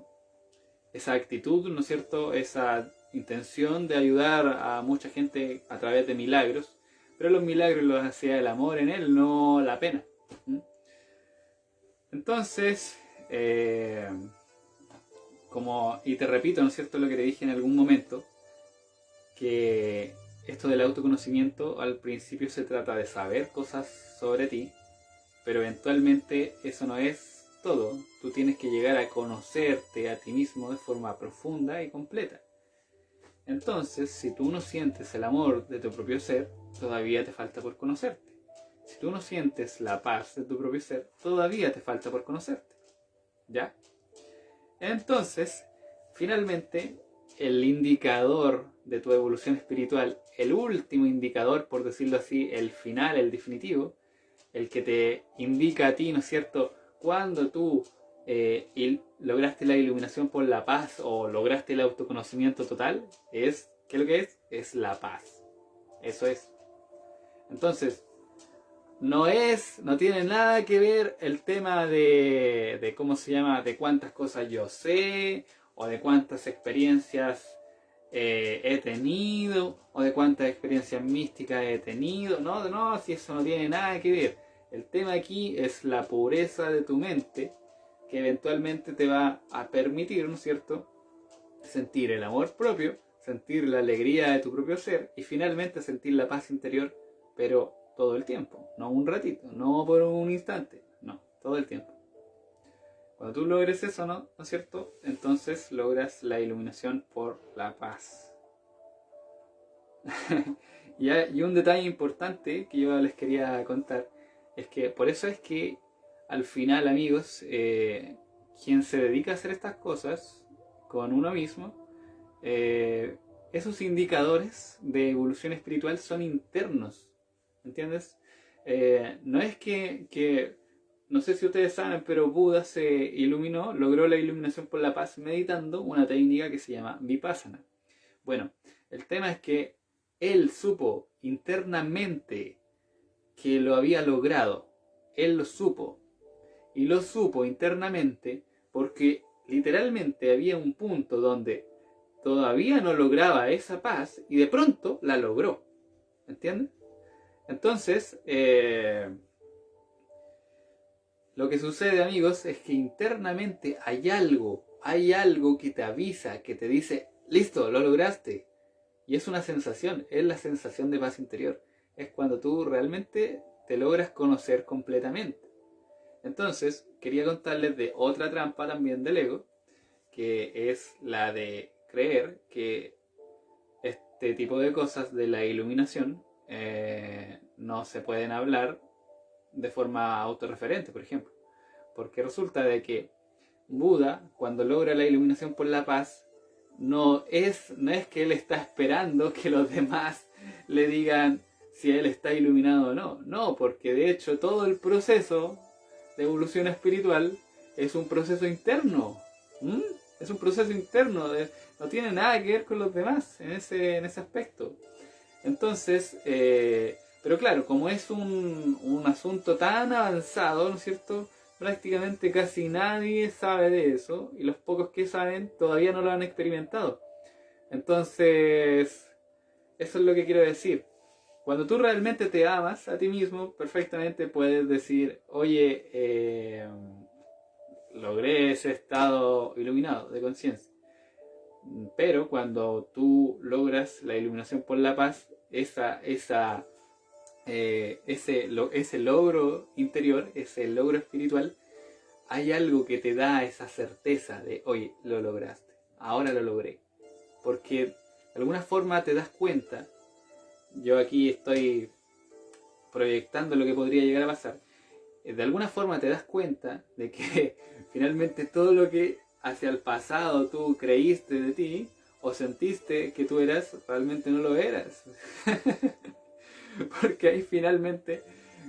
actitud, ¿no es cierto?, esa intención de ayudar a mucha gente a través de milagros, pero los milagros los hacía el amor en él, no la pena. Entonces, y te repito, ¿no es cierto?, lo que te dije en algún momento, que esto del autoconocimiento al principio se trata de saber cosas sobre ti, pero eventualmente eso no es todo. Tú tienes que llegar a conocerte a ti mismo de forma profunda y completa. Entonces, si tú no sientes el amor de tu propio ser, todavía te falta por conocerte. Si tú no sientes la paz de tu propio ser, todavía te falta por conocerte. ¿Ya? Entonces, finalmente, el indicador de tu evolución espiritual, el último indicador, por decirlo así, el final, el definitivo, el que te indica a ti, ¿no es cierto?, cuando tú lograste la iluminación por la paz o lograste el autoconocimiento total, ¿qué es lo que es? Es la paz. Eso es. Entonces, no tiene nada que ver el tema de ¿cómo se llama?, de cuántas cosas yo sé, o de cuántas experiencias he tenido, o de cuántas experiencias místicas he tenido. No, si eso no tiene nada que ver. El tema aquí es la pureza de tu mente, que eventualmente te va a permitir, ¿no es cierto?, sentir el amor propio, sentir la alegría de tu propio ser y finalmente sentir la paz interior, pero todo el tiempo, no un ratito, no por un instante, no, todo el tiempo. Cuando tú logres eso, ¿no es cierto?, entonces logras la iluminación por la paz. Y un detalle importante que yo les quería contar es que por eso es que al final, amigos, quien se dedica a hacer estas cosas con uno mismo, esos indicadores de evolución espiritual son internos, ¿entiendes? No es que no sé si ustedes saben, pero Buda se iluminó, logró la iluminación por la paz meditando una técnica que se llama Vipassana. Bueno, el tema es que él supo internamente que lo había logrado. Él lo supo. Y lo supo internamente porque literalmente había un punto donde todavía no lograba esa paz y de pronto la logró. ¿Entiendes? Entonces, lo que sucede, amigos, es que internamente hay algo que te avisa, que te dice, listo, lo lograste. Y es una sensación, es la sensación de paz interior. Es cuando tú realmente te logras conocer completamente. Entonces, quería contarles de otra trampa también del ego, que es la de creer que este tipo de cosas de la iluminación no se pueden hablar de forma autorreferente, por ejemplo. Porque resulta de que Buda, cuando logra la iluminación por la paz, no es que él está esperando que los demás le digan si él está iluminado o no. No, porque de hecho todo el proceso de evolución espiritual es un proceso interno. ¿Mm? Es un proceso interno, no tiene nada que ver con los demás en ese aspecto. Entonces, pero claro, como es un asunto tan avanzado, ¿no es cierto? Prácticamente casi nadie sabe de eso y los pocos que saben todavía no lo han experimentado. Entonces, eso es lo que quiero decir. Cuando tú realmente te amas a ti mismo, perfectamente puedes decir, oye, logré ese estado iluminado de conciencia. Pero cuando tú logras la iluminación por la paz, ese logro interior, ese logro espiritual, hay algo que te da esa certeza de, oye, lo lograste, ahora lo logré. Porque de alguna forma te das cuenta, yo aquí estoy proyectando lo que podría llegar a pasar, de alguna forma te das cuenta de que finalmente todo lo que hacia el pasado tú creíste de ti o sentiste que tú eras, realmente no lo eras. Porque ahí finalmente,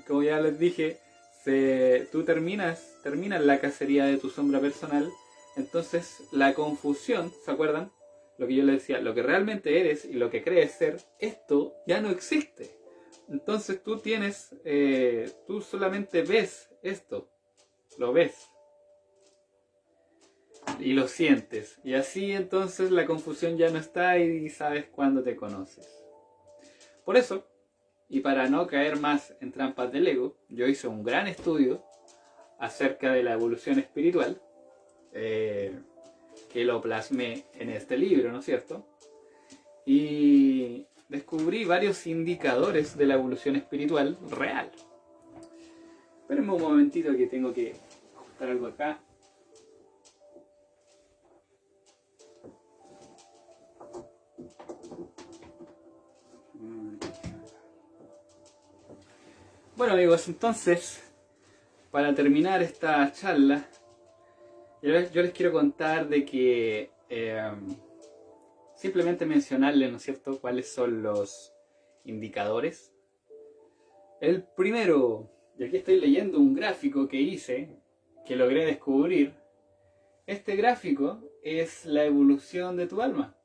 como ya les dije, tú terminas la cacería de tu sombra personal. Entonces la confusión, ¿se acuerdan? Lo que yo les decía, lo que realmente eres y lo que crees ser, esto ya no existe. Entonces tú solamente ves esto, lo ves y lo sientes. Y así entonces la confusión ya no está y sabes cuándo te conoces. Por eso, y para no caer más en trampas del ego, yo hice un gran estudio acerca de la evolución espiritual, que lo plasmé en este libro, ¿no es cierto? Y descubrí varios indicadores de la evolución espiritual real. Espérenme un momentito que tengo que ajustar algo acá. Bueno, amigos, entonces, para terminar esta charla, yo les quiero contar de que simplemente mencionarles, ¿no es cierto?, cuáles son los indicadores. El primero, y aquí estoy leyendo un gráfico que hice, que logré descubrir. Este gráfico es la evolución de tu alma.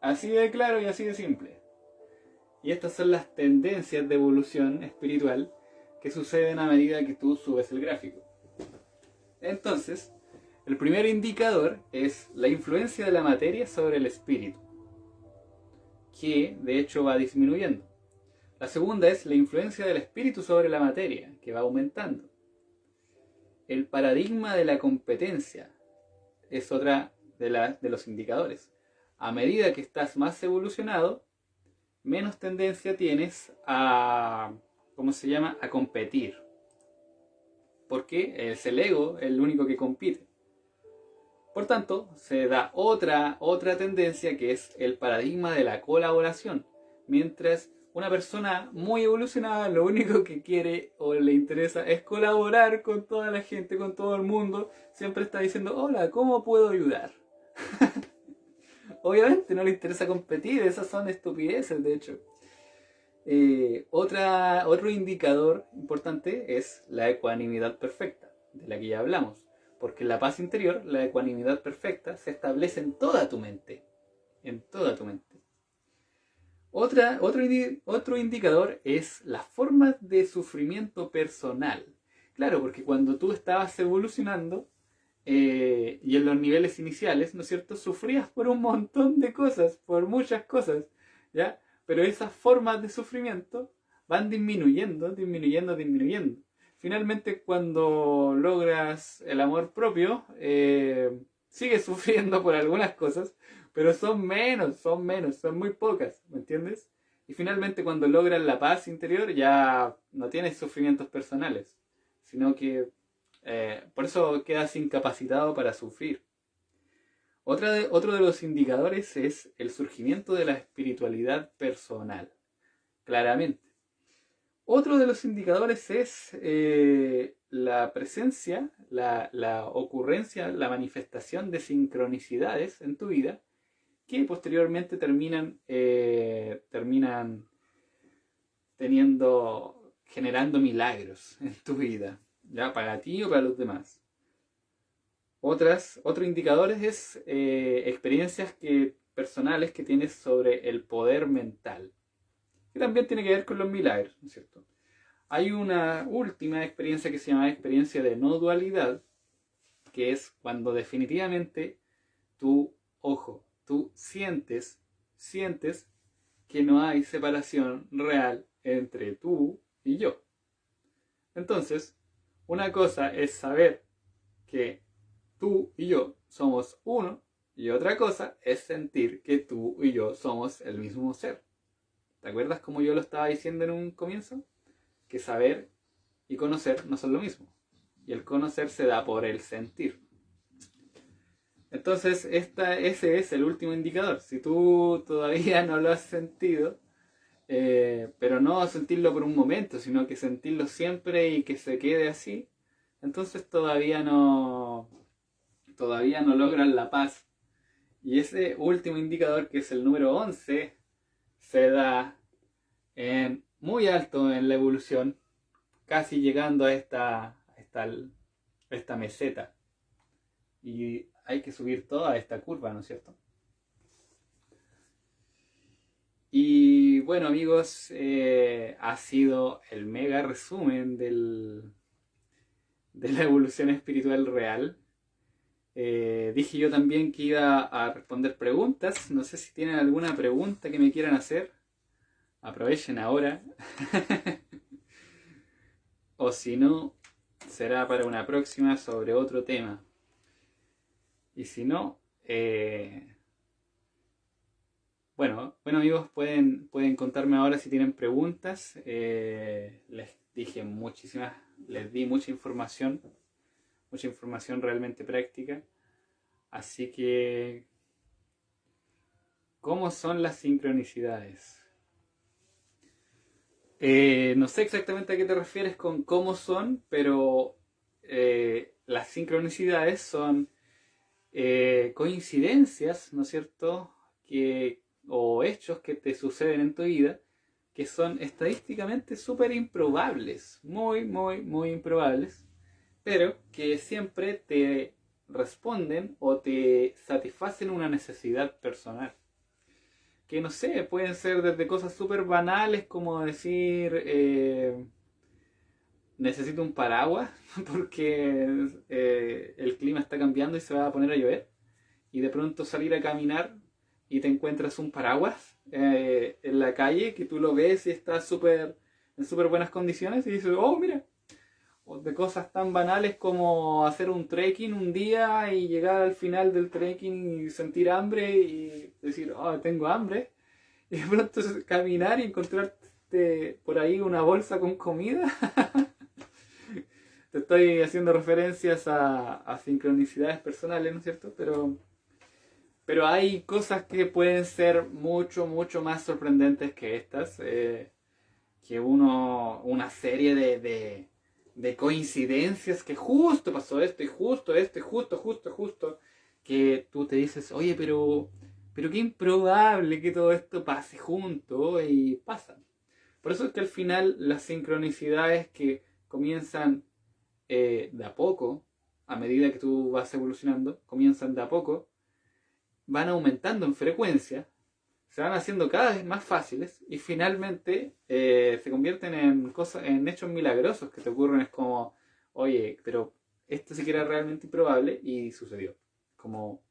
Así de claro y así de simple. Y estas son las tendencias de evolución espiritual que suceden a medida que tú subes el gráfico. Entonces, el primer indicador es la influencia de la materia sobre el espíritu, que de hecho va disminuyendo. La segunda es la influencia del espíritu sobre la materia, que va aumentando. El paradigma de la competencia es otra de los indicadores. A medida que estás más evolucionado, menos tendencia tienes a, a competir. Porque es el ego el único que compite. Por tanto, se da otra tendencia que es el paradigma de la colaboración. Mientras una persona muy evolucionada lo único que quiere o le interesa es colaborar con toda la gente, con todo el mundo, siempre está diciendo, hola, ¿cómo puedo ayudar? Obviamente no le interesa competir, esas son estupideces de hecho. Otro indicador importante es la ecuanimidad perfecta, de la que ya hablamos. Porque en la paz interior, la ecuanimidad perfecta se establece en toda tu mente. En toda tu mente. Otro indicador es la forma de sufrimiento personal. Claro, porque cuando tú estabas evolucionando y en los niveles iniciales, ¿no es cierto?, sufrías por un montón de cosas, por muchas cosas, ¿ya? Pero esas formas de sufrimiento van disminuyendo. Finalmente, cuando logras el amor propio, sigues sufriendo por algunas cosas, pero son menos, son muy pocas, ¿me entiendes? Y finalmente, cuando logras la paz interior, ya no tienes sufrimientos personales, sino que por eso quedas incapacitado para sufrir. Otro de los indicadores es el surgimiento de la espiritualidad personal, claramente. Otro de los indicadores es la presencia, la ocurrencia, la manifestación de sincronicidades en tu vida que posteriormente terminan generando milagros en tu vida, ya para ti o para los demás. Otro indicador es experiencias personales que tienes sobre el poder mental, que también tiene que ver con los milagros, ¿no es cierto? Hay una última experiencia que se llama experiencia de no dualidad, que es cuando definitivamente tú sientes que no hay separación real entre tú y yo. Entonces, una cosa es saber que tú y yo somos uno, y otra cosa es sentir que tú y yo somos el mismo ser. ¿Te acuerdas como yo lo estaba diciendo en un comienzo? Que saber y conocer no son lo mismo. Y el conocer se da por el sentir. Entonces, ese es el último indicador. Si tú todavía no lo has sentido, pero no sentirlo por un momento, sino que sentirlo siempre y que se quede así, entonces todavía no logran la paz. Y ese último indicador, que es el número 11, se da muy alto en la evolución, casi llegando a esta meseta. Y hay que subir toda esta curva, ¿no es cierto? Y bueno, amigos, ha sido el mega resumen de la evolución espiritual real. Dije yo también que iba a responder preguntas. No sé si tienen alguna pregunta que me quieran hacer. Aprovechen ahora. O si no, será para una próxima sobre otro tema. Y si no, bueno amigos, pueden contarme ahora si tienen preguntas. Les di mucha información realmente práctica. Así que, ¿cómo son las sincronicidades? No sé exactamente a qué te refieres con cómo son, pero las sincronicidades son coincidencias, ¿no es cierto?, o hechos que te suceden en tu vida, que son estadísticamente súper improbables, muy improbables, pero que siempre te responden o te satisfacen una necesidad personal. Que no sé, pueden ser desde cosas súper banales como decir necesito un paraguas porque el clima está cambiando y se va a poner a llover, y de pronto salir a caminar y te encuentras un paraguas en la calle que tú lo ves y está en súper buenas condiciones, y dices, oh mira. O de cosas tan banales como hacer un trekking un día y llegar al final del trekking y sentir hambre y decir, oh, tengo hambre, y de pronto caminar y encontrarte por ahí una bolsa con comida. Te estoy haciendo referencias a sincronicidades personales, ¿no es cierto? Pero hay cosas que pueden ser mucho más sorprendentes que estas, que una serie de coincidencias, que justo pasó esto y justo esto y justo, que tú te dices, oye, pero qué improbable que todo esto pase junto, y pasan. Por eso es que al final las sincronicidades que comienzan de a poco, a medida que tú vas evolucionando, comienzan de a poco, van aumentando en frecuencia, se van haciendo cada vez más fáciles y finalmente se convierten en hechos milagrosos que te ocurren. Es como, oye, pero esto sí que era realmente improbable y sucedió. Como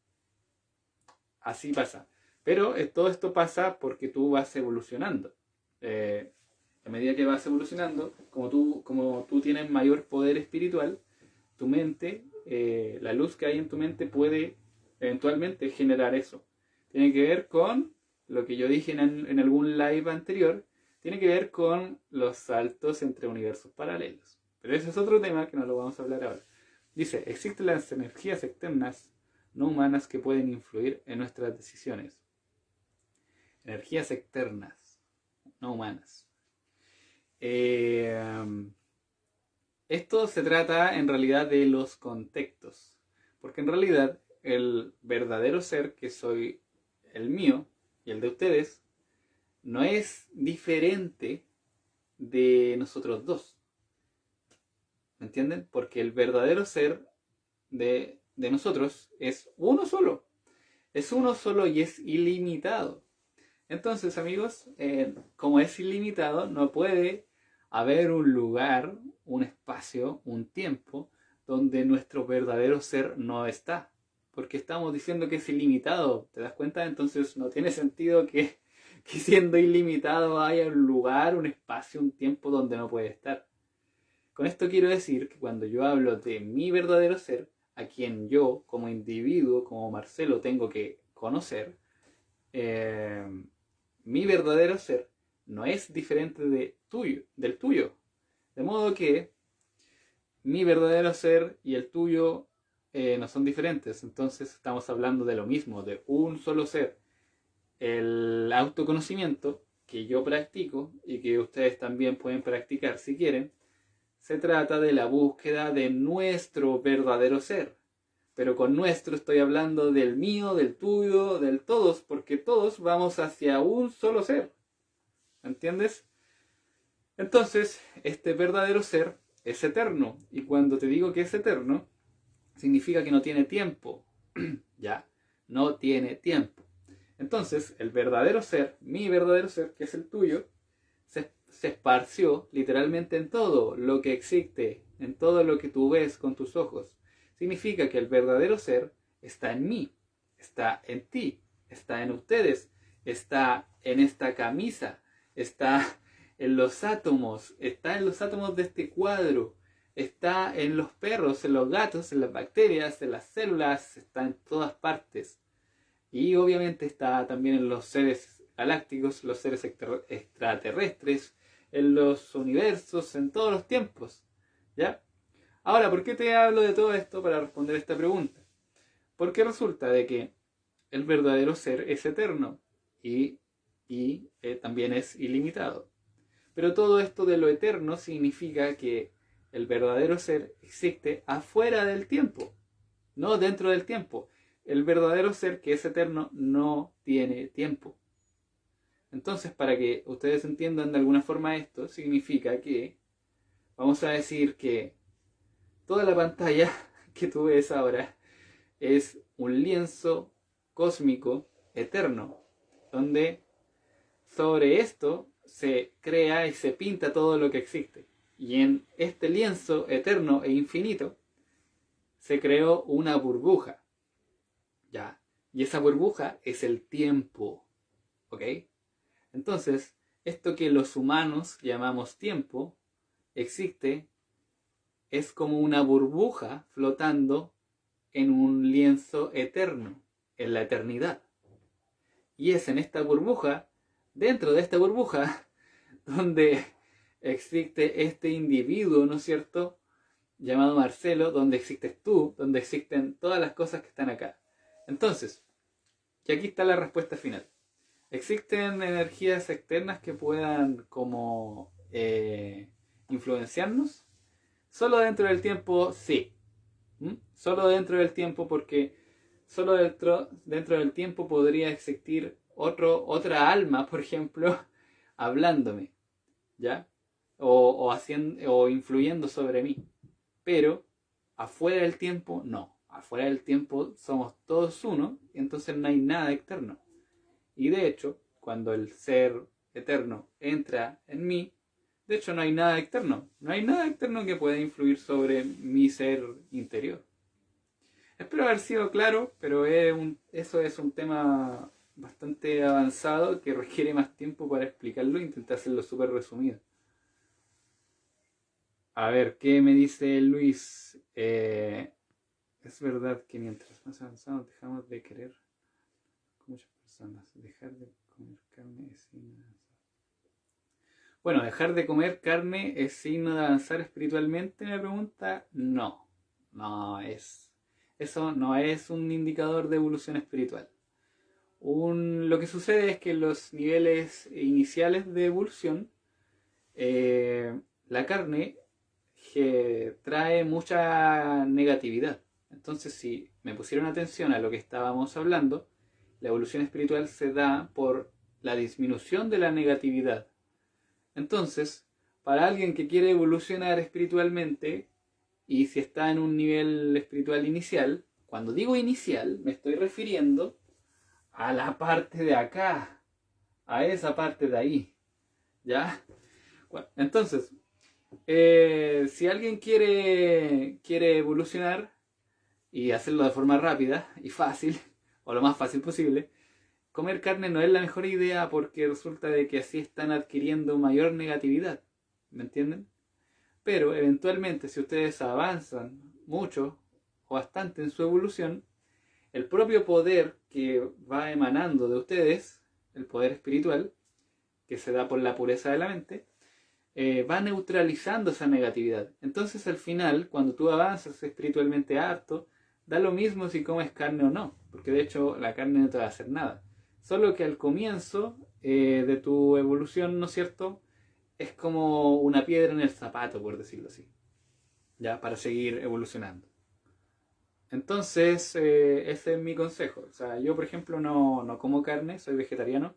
así pasa. Pero todo esto pasa porque tú vas evolucionando. A medida que vas evolucionando, como tú tienes mayor poder espiritual, tu mente, la luz que hay en tu mente puede eventualmente generar eso. Tiene que ver con lo que yo dije en algún live anterior, tiene que ver con los saltos entre universos paralelos. Pero ese es otro tema que no lo vamos a hablar ahora. Dice, existen las energías externas no humanas que pueden influir en nuestras decisiones. Energías externas no humanas. Esto se trata en realidad de los contextos, porque en realidad el verdadero ser, que soy el mío y el de ustedes, no es diferente de nosotros dos. ¿Me entienden? Porque el verdadero ser de nosotros es uno solo. Es uno solo y es ilimitado. Entonces, amigos, como es ilimitado, no puede haber un lugar, un espacio, un tiempo donde nuestro verdadero ser no está. Porque estamos diciendo que es ilimitado. ¿Te das cuenta? Entonces no tiene sentido que siendo ilimitado haya un lugar, un espacio, un tiempo donde no puede estar. Con esto quiero decir que cuando yo hablo de mi verdadero ser, a quien yo como individuo, como Marcelo, tengo que conocer, mi verdadero ser no es diferente del tuyo. De modo que mi verdadero ser y el tuyo no son diferentes. Entonces estamos hablando de lo mismo, de un solo ser. El autoconocimiento que yo practico y que ustedes también pueden practicar si quieren, se trata de la búsqueda de nuestro verdadero ser. Pero con nuestro estoy hablando del mío, del tuyo, del todos, porque todos vamos hacia un solo ser. ¿Entiendes? Entonces, este verdadero ser es eterno. Y cuando te digo que es eterno, significa que no tiene tiempo. Ya, no tiene tiempo. Entonces, el verdadero ser, mi verdadero ser, que es el tuyo, se esparció literalmente en todo lo que existe, en todo lo que tú ves con tus ojos. Significa que el verdadero ser está en mí, está en ti, está en ustedes, está en esta camisa, está en los átomos, está en los átomos de este cuadro, está en los perros, en los gatos, en las bacterias, en las células, está en todas partes. Y obviamente está también en los seres galácticos, los seres extraterrestres, en los universos, en todos los tiempos. ¿Ya? Ahora, ¿por qué te hablo de todo esto para responder esta pregunta? Porque resulta de que el verdadero ser es eterno y también es ilimitado. Pero todo esto de lo eterno significa que el verdadero ser existe afuera del tiempo, no dentro del tiempo. El verdadero ser, que es eterno, no tiene tiempo. Entonces, para que ustedes entiendan de alguna forma esto, significa que vamos a decir que toda la pantalla que tú ves ahora es un lienzo cósmico eterno, donde sobre esto se crea y se pinta todo lo que existe. Y en este lienzo eterno e infinito se creó una burbuja. ¿Ya? Y esa burbuja es el tiempo. ¿Ok? Entonces, esto que los humanos llamamos tiempo, existe, es como una burbuja flotando en un lienzo eterno, en la eternidad. Y es en esta burbuja, dentro de esta burbuja, donde existe este individuo, ¿no es cierto?, llamado Marcelo, donde existes tú, donde existen todas las cosas que están acá. Entonces, y aquí está la respuesta final. ¿Existen energías externas que puedan como influenciarnos? Solo dentro del tiempo, sí. Solo dentro del tiempo, porque solo dentro del tiempo podría existir otra alma, por ejemplo, hablándome, ¿ya? O influyendo sobre mí. Pero afuera del tiempo, no. Afuera del tiempo somos todos uno, y entonces no hay nada externo. Y de hecho, cuando el ser eterno entra en mí, de hecho no hay nada externo. No hay nada externo que pueda influir sobre mi ser interior. Espero haber sido claro, pero eso es un tema bastante avanzado que requiere más tiempo para explicarlo. Intenté hacerlo súper resumido. A ver, ¿qué me dice Luis? Es verdad que mientras más avanzamos dejamos de querer con muchas personas. Dejar de comer carne es signo de avanzar. Bueno, dejar de comer carne es signo de avanzar espiritualmente, me pregunta. No, no es. Eso no es un indicador de evolución espiritual. Lo que sucede es que en los niveles iniciales de evolución, la carne trae mucha negatividad. Entonces, si me pusieron atención a lo que estábamos hablando, la evolución espiritual se da por la disminución de la negatividad. Entonces, para alguien que quiere evolucionar espiritualmente, y si está en un nivel espiritual inicial, cuando digo inicial, me estoy refiriendo a la parte de acá, a esa parte de ahí, ¿ya? Bueno, entonces, si alguien quiere evolucionar y hacerlo de forma rápida y fácil, o lo más fácil posible, comer carne no es la mejor idea porque resulta de que así están adquiriendo mayor negatividad, ¿me entienden? Pero eventualmente, si ustedes avanzan mucho o bastante en su evolución, el propio poder que va emanando de ustedes, el poder espiritual, que se da por la pureza de la mente, va neutralizando esa negatividad. Entonces al final, cuando tú avanzas espiritualmente harto, da lo mismo si comes carne o no, porque de hecho la carne no te va a hacer nada. Solo que al comienzo de tu evolución, ¿no es cierto?, es como una piedra en el zapato, por decirlo así, ya, para seguir evolucionando. Entonces, ese es mi consejo. O sea, yo, por ejemplo, no como carne, soy vegetariano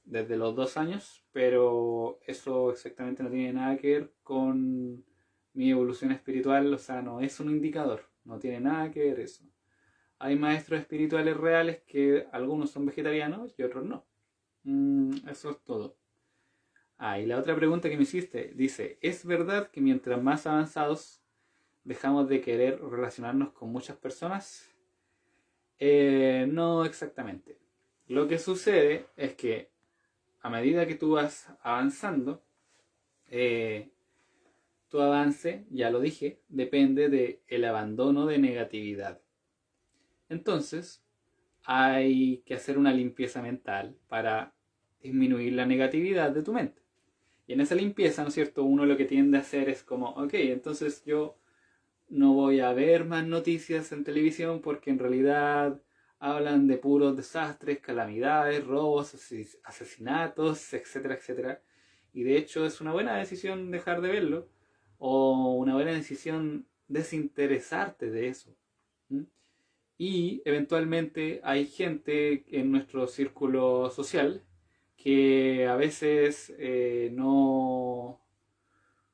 desde los 2 años, pero eso exactamente no tiene nada que ver con mi evolución espiritual, o sea, no es un indicador, no tiene nada que ver eso. Hay maestros espirituales reales que algunos son vegetarianos y otros no. Eso es todo. Y la otra pregunta que me hiciste dice, ¿es verdad que mientras más avanzados dejamos de querer relacionarnos con muchas personas? No exactamente. Lo que sucede es que a medida que tú vas avanzando, tu avance, ya lo dije, depende del abandono de negatividad. Entonces, hay que hacer una limpieza mental para disminuir la negatividad de tu mente. Y en esa limpieza, ¿no es cierto?, uno lo que tiende a hacer es como, ok, entonces yo no voy a ver más noticias en televisión porque en realidad hablan de puros desastres, calamidades, robos, asesinatos, etcétera, etcétera. Y de hecho es una buena decisión dejar de verlo o una buena decisión desinteresarte de eso. ¿Mm? Y eventualmente hay gente en nuestro círculo social que a veces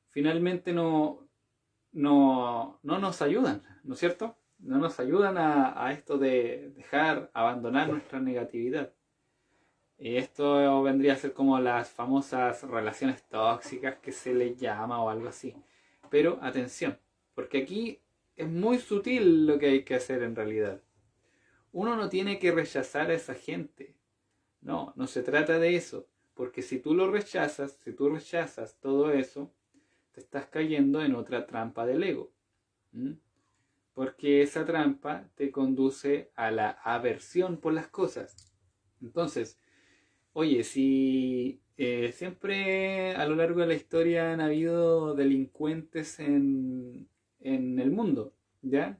finalmente no nos ayudan, ¿no es cierto? No nos ayudan a esto de dejar, abandonar nuestra negatividad. Y esto vendría a ser como las famosas relaciones tóxicas que se les llama o algo así. Pero atención, porque aquí es muy sutil lo que hay que hacer en realidad. Uno no tiene que rechazar a esa gente. No se trata de eso. Porque si tú lo rechazas, si tú rechazas todo eso, te estás cayendo en otra trampa del ego. ¿Mm? Porque esa trampa te conduce a la aversión por las cosas. Entonces, oye, si siempre a lo largo de la historia han habido delincuentes en el mundo, ¿ya?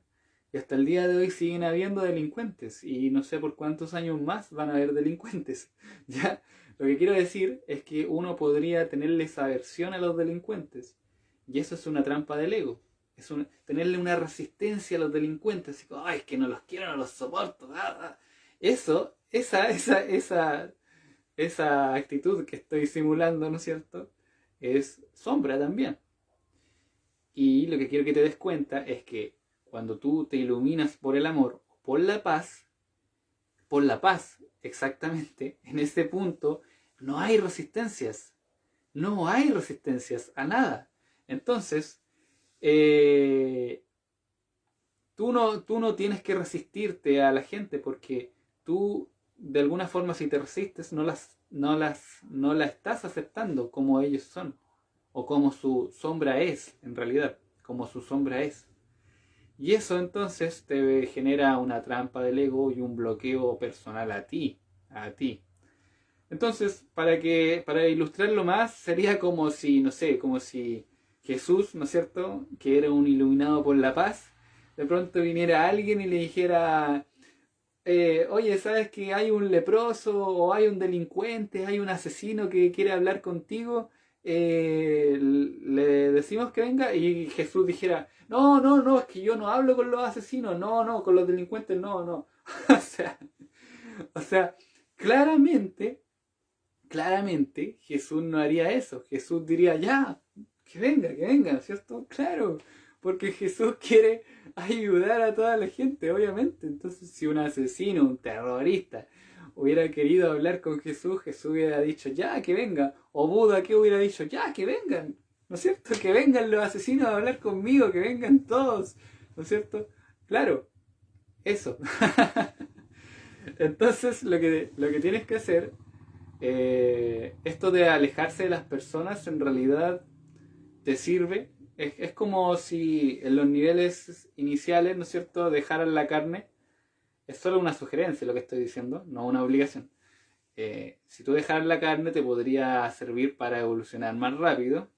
Y hasta el día de hoy siguen habiendo delincuentes y no sé por cuántos años más van a haber delincuentes, ¿ya? Lo que quiero decir es que uno podría tenerles aversión a los delincuentes y eso es una trampa del ego. Tenerle una resistencia a los delincuentes, así como, ay, es que no los quiero, no los soporto. Eso, esa actitud que estoy simulando, ¿no es cierto?, es sombra también. Y lo que quiero que te des cuenta es que cuando tú te iluminas por el amor, por la paz, exactamente, en ese punto no hay resistencias. No hay resistencias a nada. Entonces, tú no tienes que resistirte a la gente porque tú de alguna forma, si te resistes, no la estás aceptando como ellos son, o como su sombra es, en realidad, como su sombra es. Y eso entonces te genera una trampa del ego y un bloqueo personal a ti, a ti. Entonces, para ilustrarlo más, sería como si, no sé, como si Jesús, ¿no es cierto?, que era un iluminado por la paz, de pronto viniera alguien y le dijera, oye, ¿sabes que hay un leproso o hay un delincuente, hay un asesino que quiere hablar contigo? Le decimos que venga y Jesús dijera, no, no, no, es que yo no hablo con los asesinos, no, no, con los delincuentes, no, no. o sea, o sea, claramente, claramente Jesús no haría eso. Jesús diría, ya, que venga, ¿cierto? Claro, porque Jesús quiere ayudar a toda la gente, obviamente. Entonces, si un asesino, un terrorista, hubiera querido hablar con Jesús, Jesús hubiera dicho, ya, que venga. O Buda, ¿qué hubiera dicho? Ya, que vengan. ¿No es cierto? Que vengan los asesinos a hablar conmigo, que vengan todos. ¿No es cierto? Claro, eso. Entonces, lo que tienes que hacer, esto de alejarse de las personas, en realidad te sirve. Es como si en los niveles iniciales, ¿no es cierto?, dejaran la carne. Es solo una sugerencia lo que estoy diciendo, no una obligación. Si tú dejaras la carne te podría servir para evolucionar más rápido.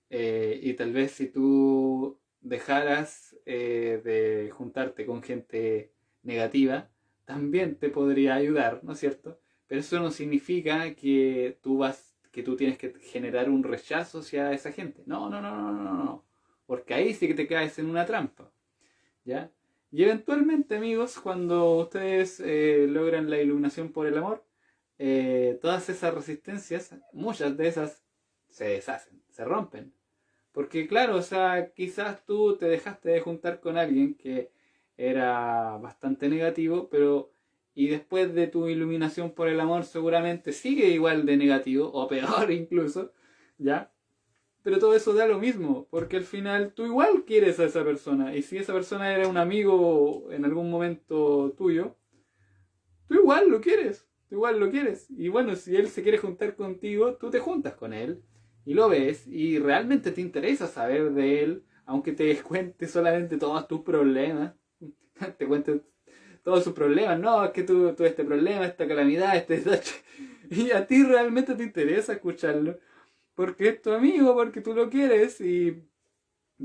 Y tal vez si tú dejaras de juntarte con gente negativa, también te podría ayudar, ¿no es cierto? Pero eso no significa que tú tienes que generar un rechazo hacia esa gente. No, no, no, no, no, no, no. Porque ahí sí que te caes en una trampa, ¿ya? Y eventualmente, amigos, cuando ustedes logran la iluminación por el amor, todas esas resistencias, muchas de esas se deshacen, se rompen. Porque claro, o sea, quizás tú te dejaste de juntar con alguien que era bastante negativo, pero y después de tu iluminación por el amor seguramente sigue igual de negativo, o peor incluso, ¿ya? Pero todo eso da lo mismo, porque al final tú igual quieres a esa persona, y si esa persona era un amigo en algún momento tuyo, tú igual lo quieres, tú igual lo quieres. Y bueno, si él se quiere juntar contigo, tú te juntas con él y lo ves y realmente te interesa saber de él, aunque te cuente solamente todos tus problemas, te cuente todos sus problemas, no, es que tú este problema, esta calamidad, y a ti realmente te interesa escucharlo, porque es tu amigo, porque tú lo quieres y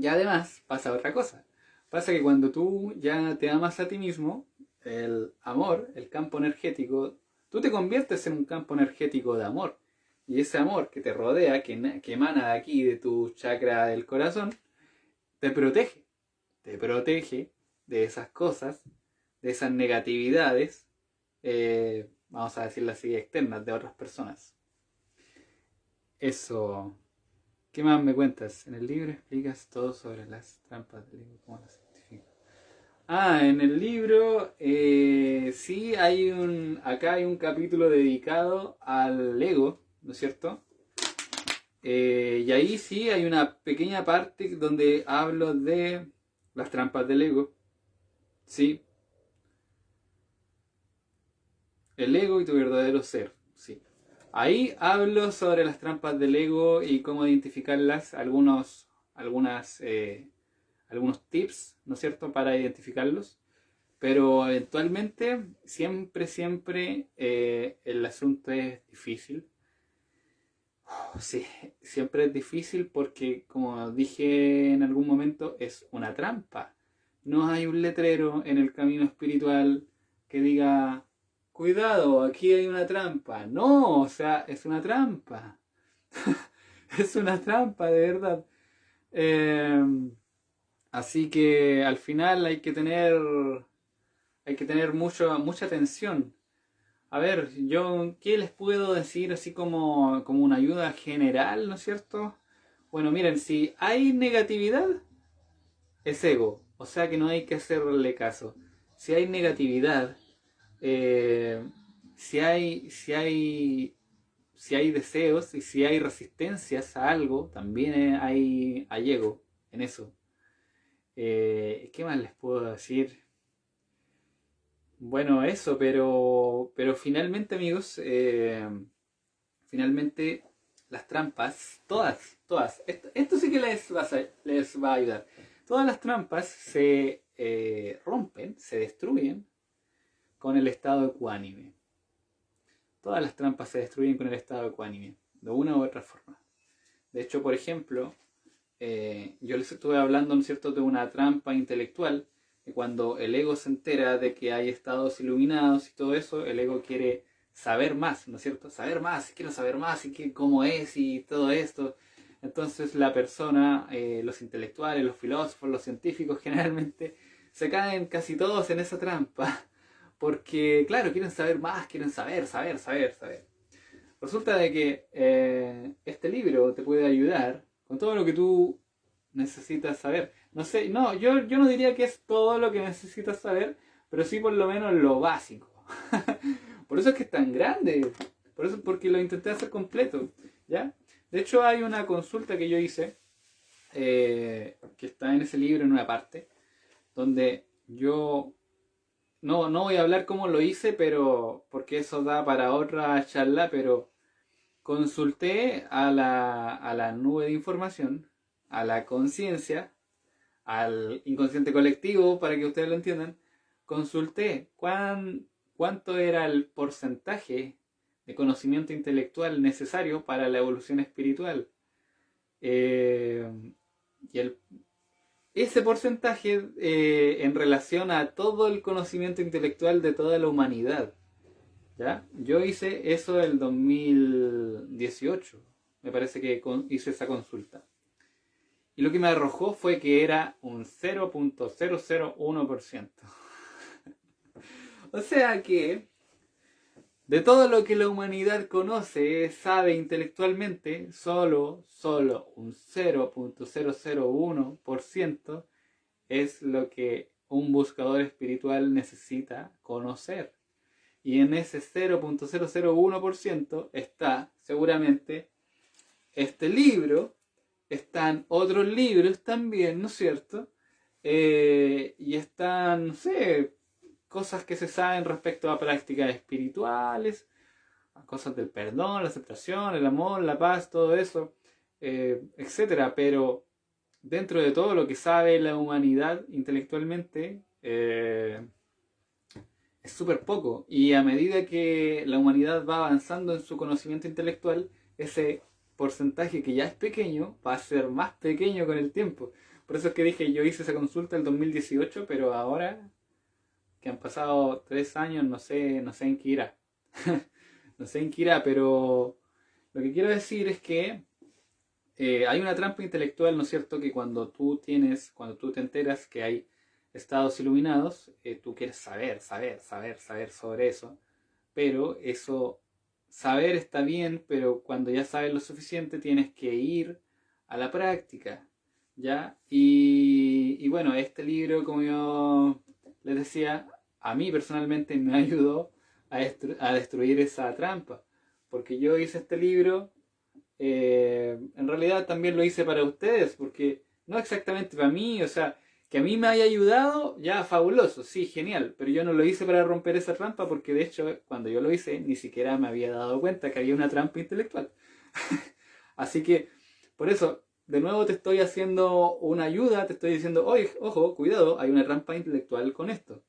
además pasa otra cosa. Pasa que cuando tú ya te amas a ti mismo, el amor, el campo energético, tú te conviertes en un campo energético de amor. Y ese amor que te rodea, que emana de aquí, de tu chakra del corazón, te protege. Te protege de esas cosas, de esas negatividades, vamos a decirlo así, externas de otras personas. Eso. ¿Qué más me cuentas? En el libro explicas todo sobre las trampas del ego, cómo las identificas. Ah, en el libro sí acá hay un capítulo dedicado al ego, ¿no es cierto? Y ahí sí hay una pequeña parte donde hablo de las trampas del ego. Sí, el ego y tu verdadero ser. Sí. Ahí hablo sobre las trampas del ego y cómo identificarlas, algunos tips, ¿no es cierto?, para identificarlos. Pero eventualmente, siempre el asunto es difícil. Sí, siempre es difícil porque, como dije en algún momento, es una trampa. No hay un letrero en el camino espiritual que diga, cuidado, aquí hay una trampa. No, o sea, es una trampa. Es una trampa, de verdad. Eh, Así que al final hay que tener mucha atención. A ver, yo, ¿qué les puedo decir así como una ayuda general, ¿no es cierto? Bueno, miren, si hay negatividad, es ego. O sea que no hay que hacerle caso. Si hay negatividad, eh, si hay deseos y si hay resistencias a algo, también hay ego en eso. ¿Qué más les puedo decir? Bueno, eso, pero finalmente, amigos, finalmente las trampas, todas, esto sí que les va a ayudar. Todas las trampas se rompen, se destruyen con el estado ecuánime. Todas las trampas se destruyen con el estado ecuánime, de una u otra forma. De hecho, por ejemplo, yo les estuve hablando, ¿no es cierto?, de una trampa intelectual, que cuando el ego se entera de que hay estados iluminados y todo eso, el ego quiere saber más, ¿no es cierto? Saber más, quiero saber más, y cómo es y todo esto. Entonces la persona, los intelectuales, los filósofos, los científicos generalmente, se caen casi todos en esa trampa, porque claro, quieren saber más, quieren saber. Resulta de que este libro te puede ayudar con todo lo que tú necesitas saber. No sé, no, yo no diría que es todo lo que necesitas saber, pero sí por lo menos lo básico. Por eso es que es tan grande. Por eso, porque lo intenté hacer completo. ¿Ya? De hecho, hay una consulta que yo hice, que está en ese libro en una parte, donde yo no voy a hablar cómo lo hice, pero porque eso da para otra charla, pero consulté a la nube de información, a la conciencia, al inconsciente colectivo, para que ustedes lo entiendan. Consulté cuánto era el porcentaje de conocimiento intelectual necesario para la evolución espiritual. Eh, y ese porcentaje en relación a todo el conocimiento intelectual de toda la humanidad. ¿Ya? Yo hice eso el 2018. Me parece que hice esa consulta. Y lo que me arrojó fue que era un 0.001%. O sea que de todo lo que la humanidad conoce, sabe intelectualmente, solo un 0.001% es lo que un buscador espiritual necesita conocer. Y en ese 0.001% está seguramente este libro, están otros libros también, ¿no es cierto? Y están, no sé, cosas que se saben respecto a prácticas espirituales, a cosas del perdón, la aceptación, el amor, la paz, todo eso, etcétera. Pero dentro de todo lo que sabe la humanidad intelectualmente, es súper poco. Y a medida que la humanidad va avanzando en su conocimiento intelectual, ese porcentaje que ya es pequeño va a ser más pequeño con el tiempo. Por eso es que dije, yo hice esa consulta en 2018, pero ahora que han pasado 3 años, no sé en qué irá. No sé en qué irá, pero lo que quiero decir es que hay una trampa intelectual, ¿no es cierto? Que cuando tú te enteras que hay estados iluminados, tú quieres saber sobre eso, pero eso, saber está bien, pero cuando ya sabes lo suficiente tienes que ir a la práctica, ¿ya? Y bueno, este libro, como yo les decía, a mí personalmente me ayudó a destruir esa trampa, porque yo hice este libro, en realidad también lo hice para ustedes, porque no exactamente para mí, o sea, que a mí me haya ayudado, ya fabuloso, sí, genial, pero yo no lo hice para romper esa trampa, porque de hecho cuando yo lo hice ni siquiera me había dado cuenta que había una trampa intelectual. Así que, por eso, de nuevo te estoy haciendo una ayuda, te estoy diciendo, oye, ojo, cuidado, hay una trampa intelectual con esto.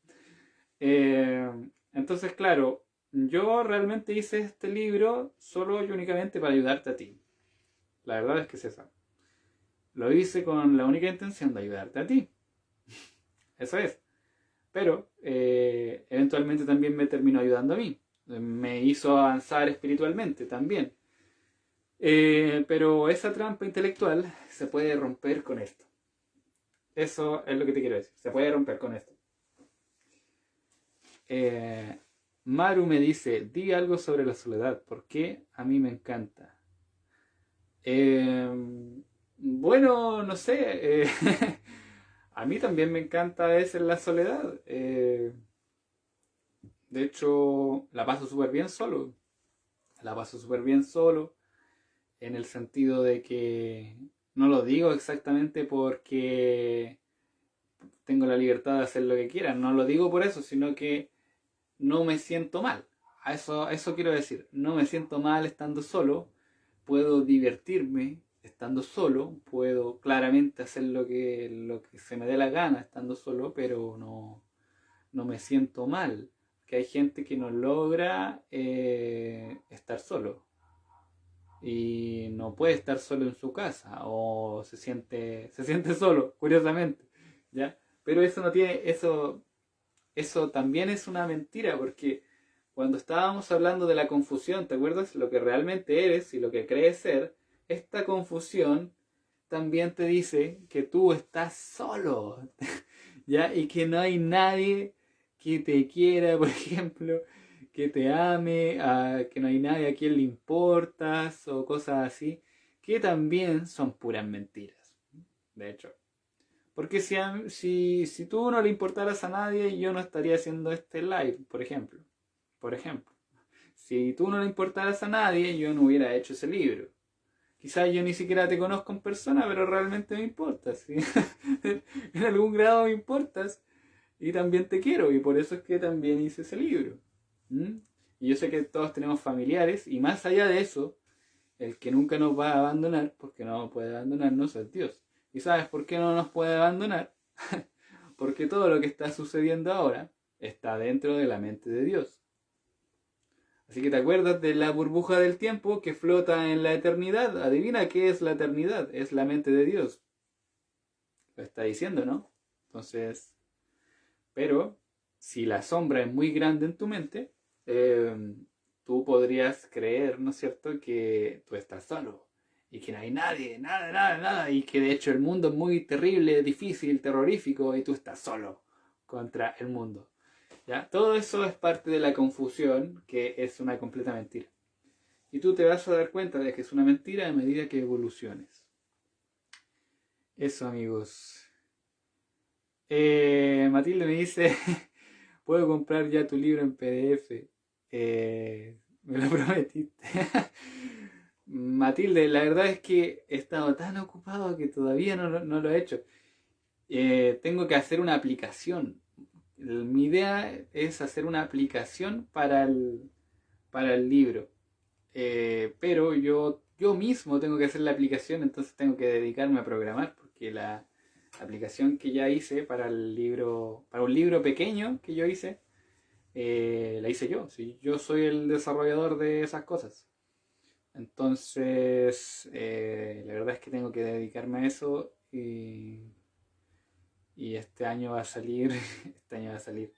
Eh, entonces, claro, yo realmente hice este libro solo y únicamente para ayudarte a ti. La verdad es que es esa. Lo hice con la única intención de ayudarte a ti. Eso es. Pero eventualmente también me terminó ayudando a mí. Me hizo avanzar espiritualmente también. Pero esa trampa intelectual se puede romper con esto. Eso es lo que te quiero decir. Se puede romper con esto. Maru me dice, di algo sobre la soledad. ¿Por qué? A mí me encanta. Bueno, no sé. A mí también me encanta a veces la soledad. De hecho, la paso súper bien solo. La paso súper bien solo. En el sentido de que no lo digo exactamente porque tengo la libertad de hacer lo que quiera. No lo digo por eso, sino que no me siento mal. A eso quiero decir. No me siento mal estando solo. Puedo divertirme estando solo. Puedo claramente hacer lo que se me dé la gana estando solo, pero no me siento mal. Que hay gente que no logra estar solo. Y no puede estar solo en su casa. O se siente solo, curiosamente. ¿Ya? Pero eso no tiene. Eso también es una mentira, porque cuando estábamos hablando de la confusión, ¿te acuerdas? Lo que realmente eres y lo que crees ser, esta confusión también te dice que tú estás solo, ¿ya? Y que no hay nadie que te quiera, por ejemplo, que te ame, que no hay nadie a quien le importas o cosas así, que también son puras mentiras, de hecho. Porque si tú no le importaras a nadie, yo no estaría haciendo este live, por ejemplo. Por ejemplo. Si tú no le importaras a nadie, yo no hubiera hecho ese libro. Quizás yo ni siquiera te conozco en persona, pero realmente me importas. ¿Sí? En algún grado me importas y también te quiero. Y por eso es que también hice ese libro. ¿Mm? Y yo sé que todos tenemos familiares y más allá de eso, el que nunca nos va a abandonar, porque no puede abandonarnos, es Dios. ¿Y sabes por qué no nos puede abandonar? Porque todo lo que está sucediendo ahora está dentro de la mente de Dios. Así que te acuerdas de la burbuja del tiempo que flota en la eternidad. Adivina qué es la eternidad. Es la mente de Dios. Lo está diciendo, ¿no? Entonces, pero si la sombra es muy grande en tu mente, tú podrías creer, ¿no es cierto?, que tú estás solo y que no hay nadie, nada, y que de hecho el mundo es muy terrible, difícil, terrorífico y tú estás solo contra el mundo. ¿Ya? Todo eso es parte de la confusión, que es una completa mentira. Y tú te vas a dar cuenta de que es una mentira a medida que evoluciones. Eso, amigos. Matilde me dice, puedo comprar ya tu libro en PDF. Me lo prometiste. Matilde, la verdad es que he estado tan ocupado que todavía no lo he hecho. Tengo que hacer una aplicación. Mi idea es hacer una aplicación para el libro. Pero yo mismo tengo que hacer la aplicación, entonces tengo que dedicarme a programar, porque la aplicación que ya hice para el libro, para un libro pequeño que yo hice, la hice yo. ¿Sí? Yo soy el desarrollador de esas cosas. Entonces, la verdad es que tengo que dedicarme a eso y este año va a salir, este año va a salir.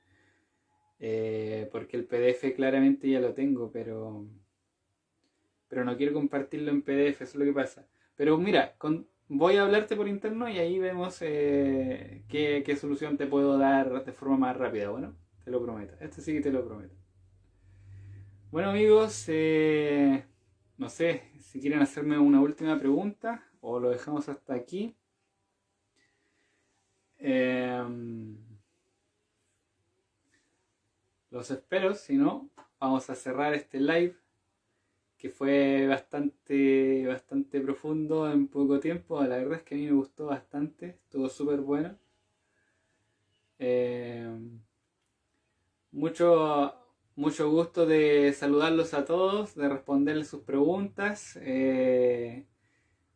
Porque el PDF claramente ya lo tengo, pero no quiero compartirlo en PDF, eso es lo que pasa. Pero mira, voy a hablarte por interno y ahí vemos qué solución te puedo dar de forma más rápida. Bueno, te lo prometo. Esto sí que te lo prometo. Bueno, amigos, no sé si quieren hacerme una última pregunta o lo dejamos hasta aquí. Los espero, si no, vamos a cerrar este live que fue bastante profundo en poco tiempo. La verdad es que a mí me gustó bastante, estuvo súper bueno. Mucho gusto de saludarlos a todos, de responderles sus preguntas.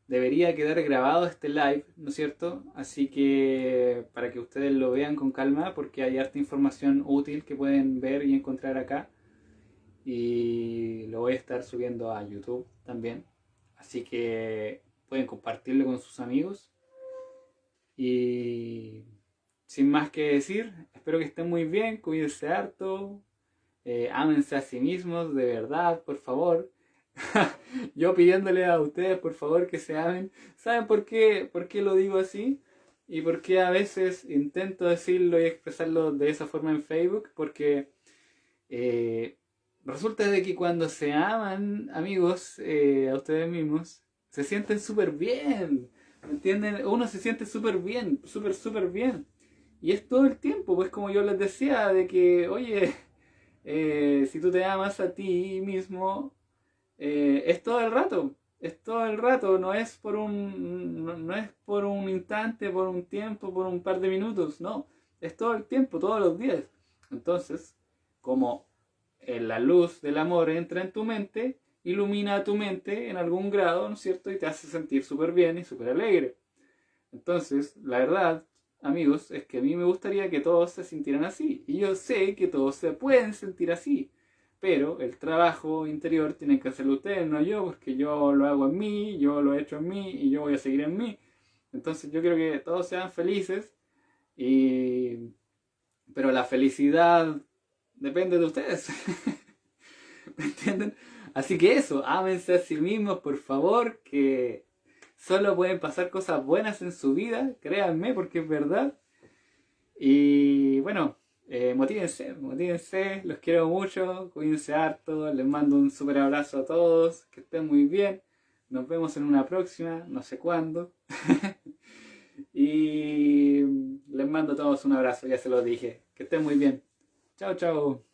Debería quedar grabado este live, ¿no es cierto? Así que para que ustedes lo vean con calma, porque hay harta información útil que pueden ver y encontrar acá. Y lo voy a estar subiendo a YouTube también. Así que pueden compartirlo con sus amigos. Y sin más que decir, espero que estén muy bien, cuídense harto, ámense a sí mismos, de verdad, por favor. Yo pidiéndole a ustedes, por favor, que se amen. ¿Saben por qué lo digo así? Y por qué a veces intento decirlo y expresarlo de esa forma en Facebook. Porque resulta de que cuando se aman, amigos, a ustedes mismos, se sienten súper bien. ¿Me entienden? Uno se siente súper bien, súper bien. Y es todo el tiempo, pues como yo les decía, de que, oye, si tú te amas a ti mismo, es todo el rato, no es no es por un instante, por un tiempo, por un par de minutos, no, es todo el tiempo, todos los días. Entonces, como la luz del amor entra en tu mente, ilumina tu mente en algún grado, ¿no es cierto? Y te hace sentir súper bien y súper alegre. Entonces, la verdad, amigos, es que a mí me gustaría que todos se sintieran así. Y yo sé que todos se pueden sentir así. Pero el trabajo interior tienen que hacerlo ustedes, no yo, porque yo lo hago en mí, yo lo he hecho en mí y yo voy a seguir en mí. Entonces yo quiero que todos sean felices, y... pero la felicidad depende de ustedes. ¿Me entienden? Así que eso, ámense a sí mismos, por favor, que solo pueden pasar cosas buenas en su vida, créanme, porque es verdad. Y bueno, motívense, motívense, los quiero mucho, cuídense harto, les mando un súper abrazo a todos, que estén muy bien, nos vemos en una próxima, no sé cuándo. Y les mando a todos un abrazo, ya se los dije, que estén muy bien. Chao, chao.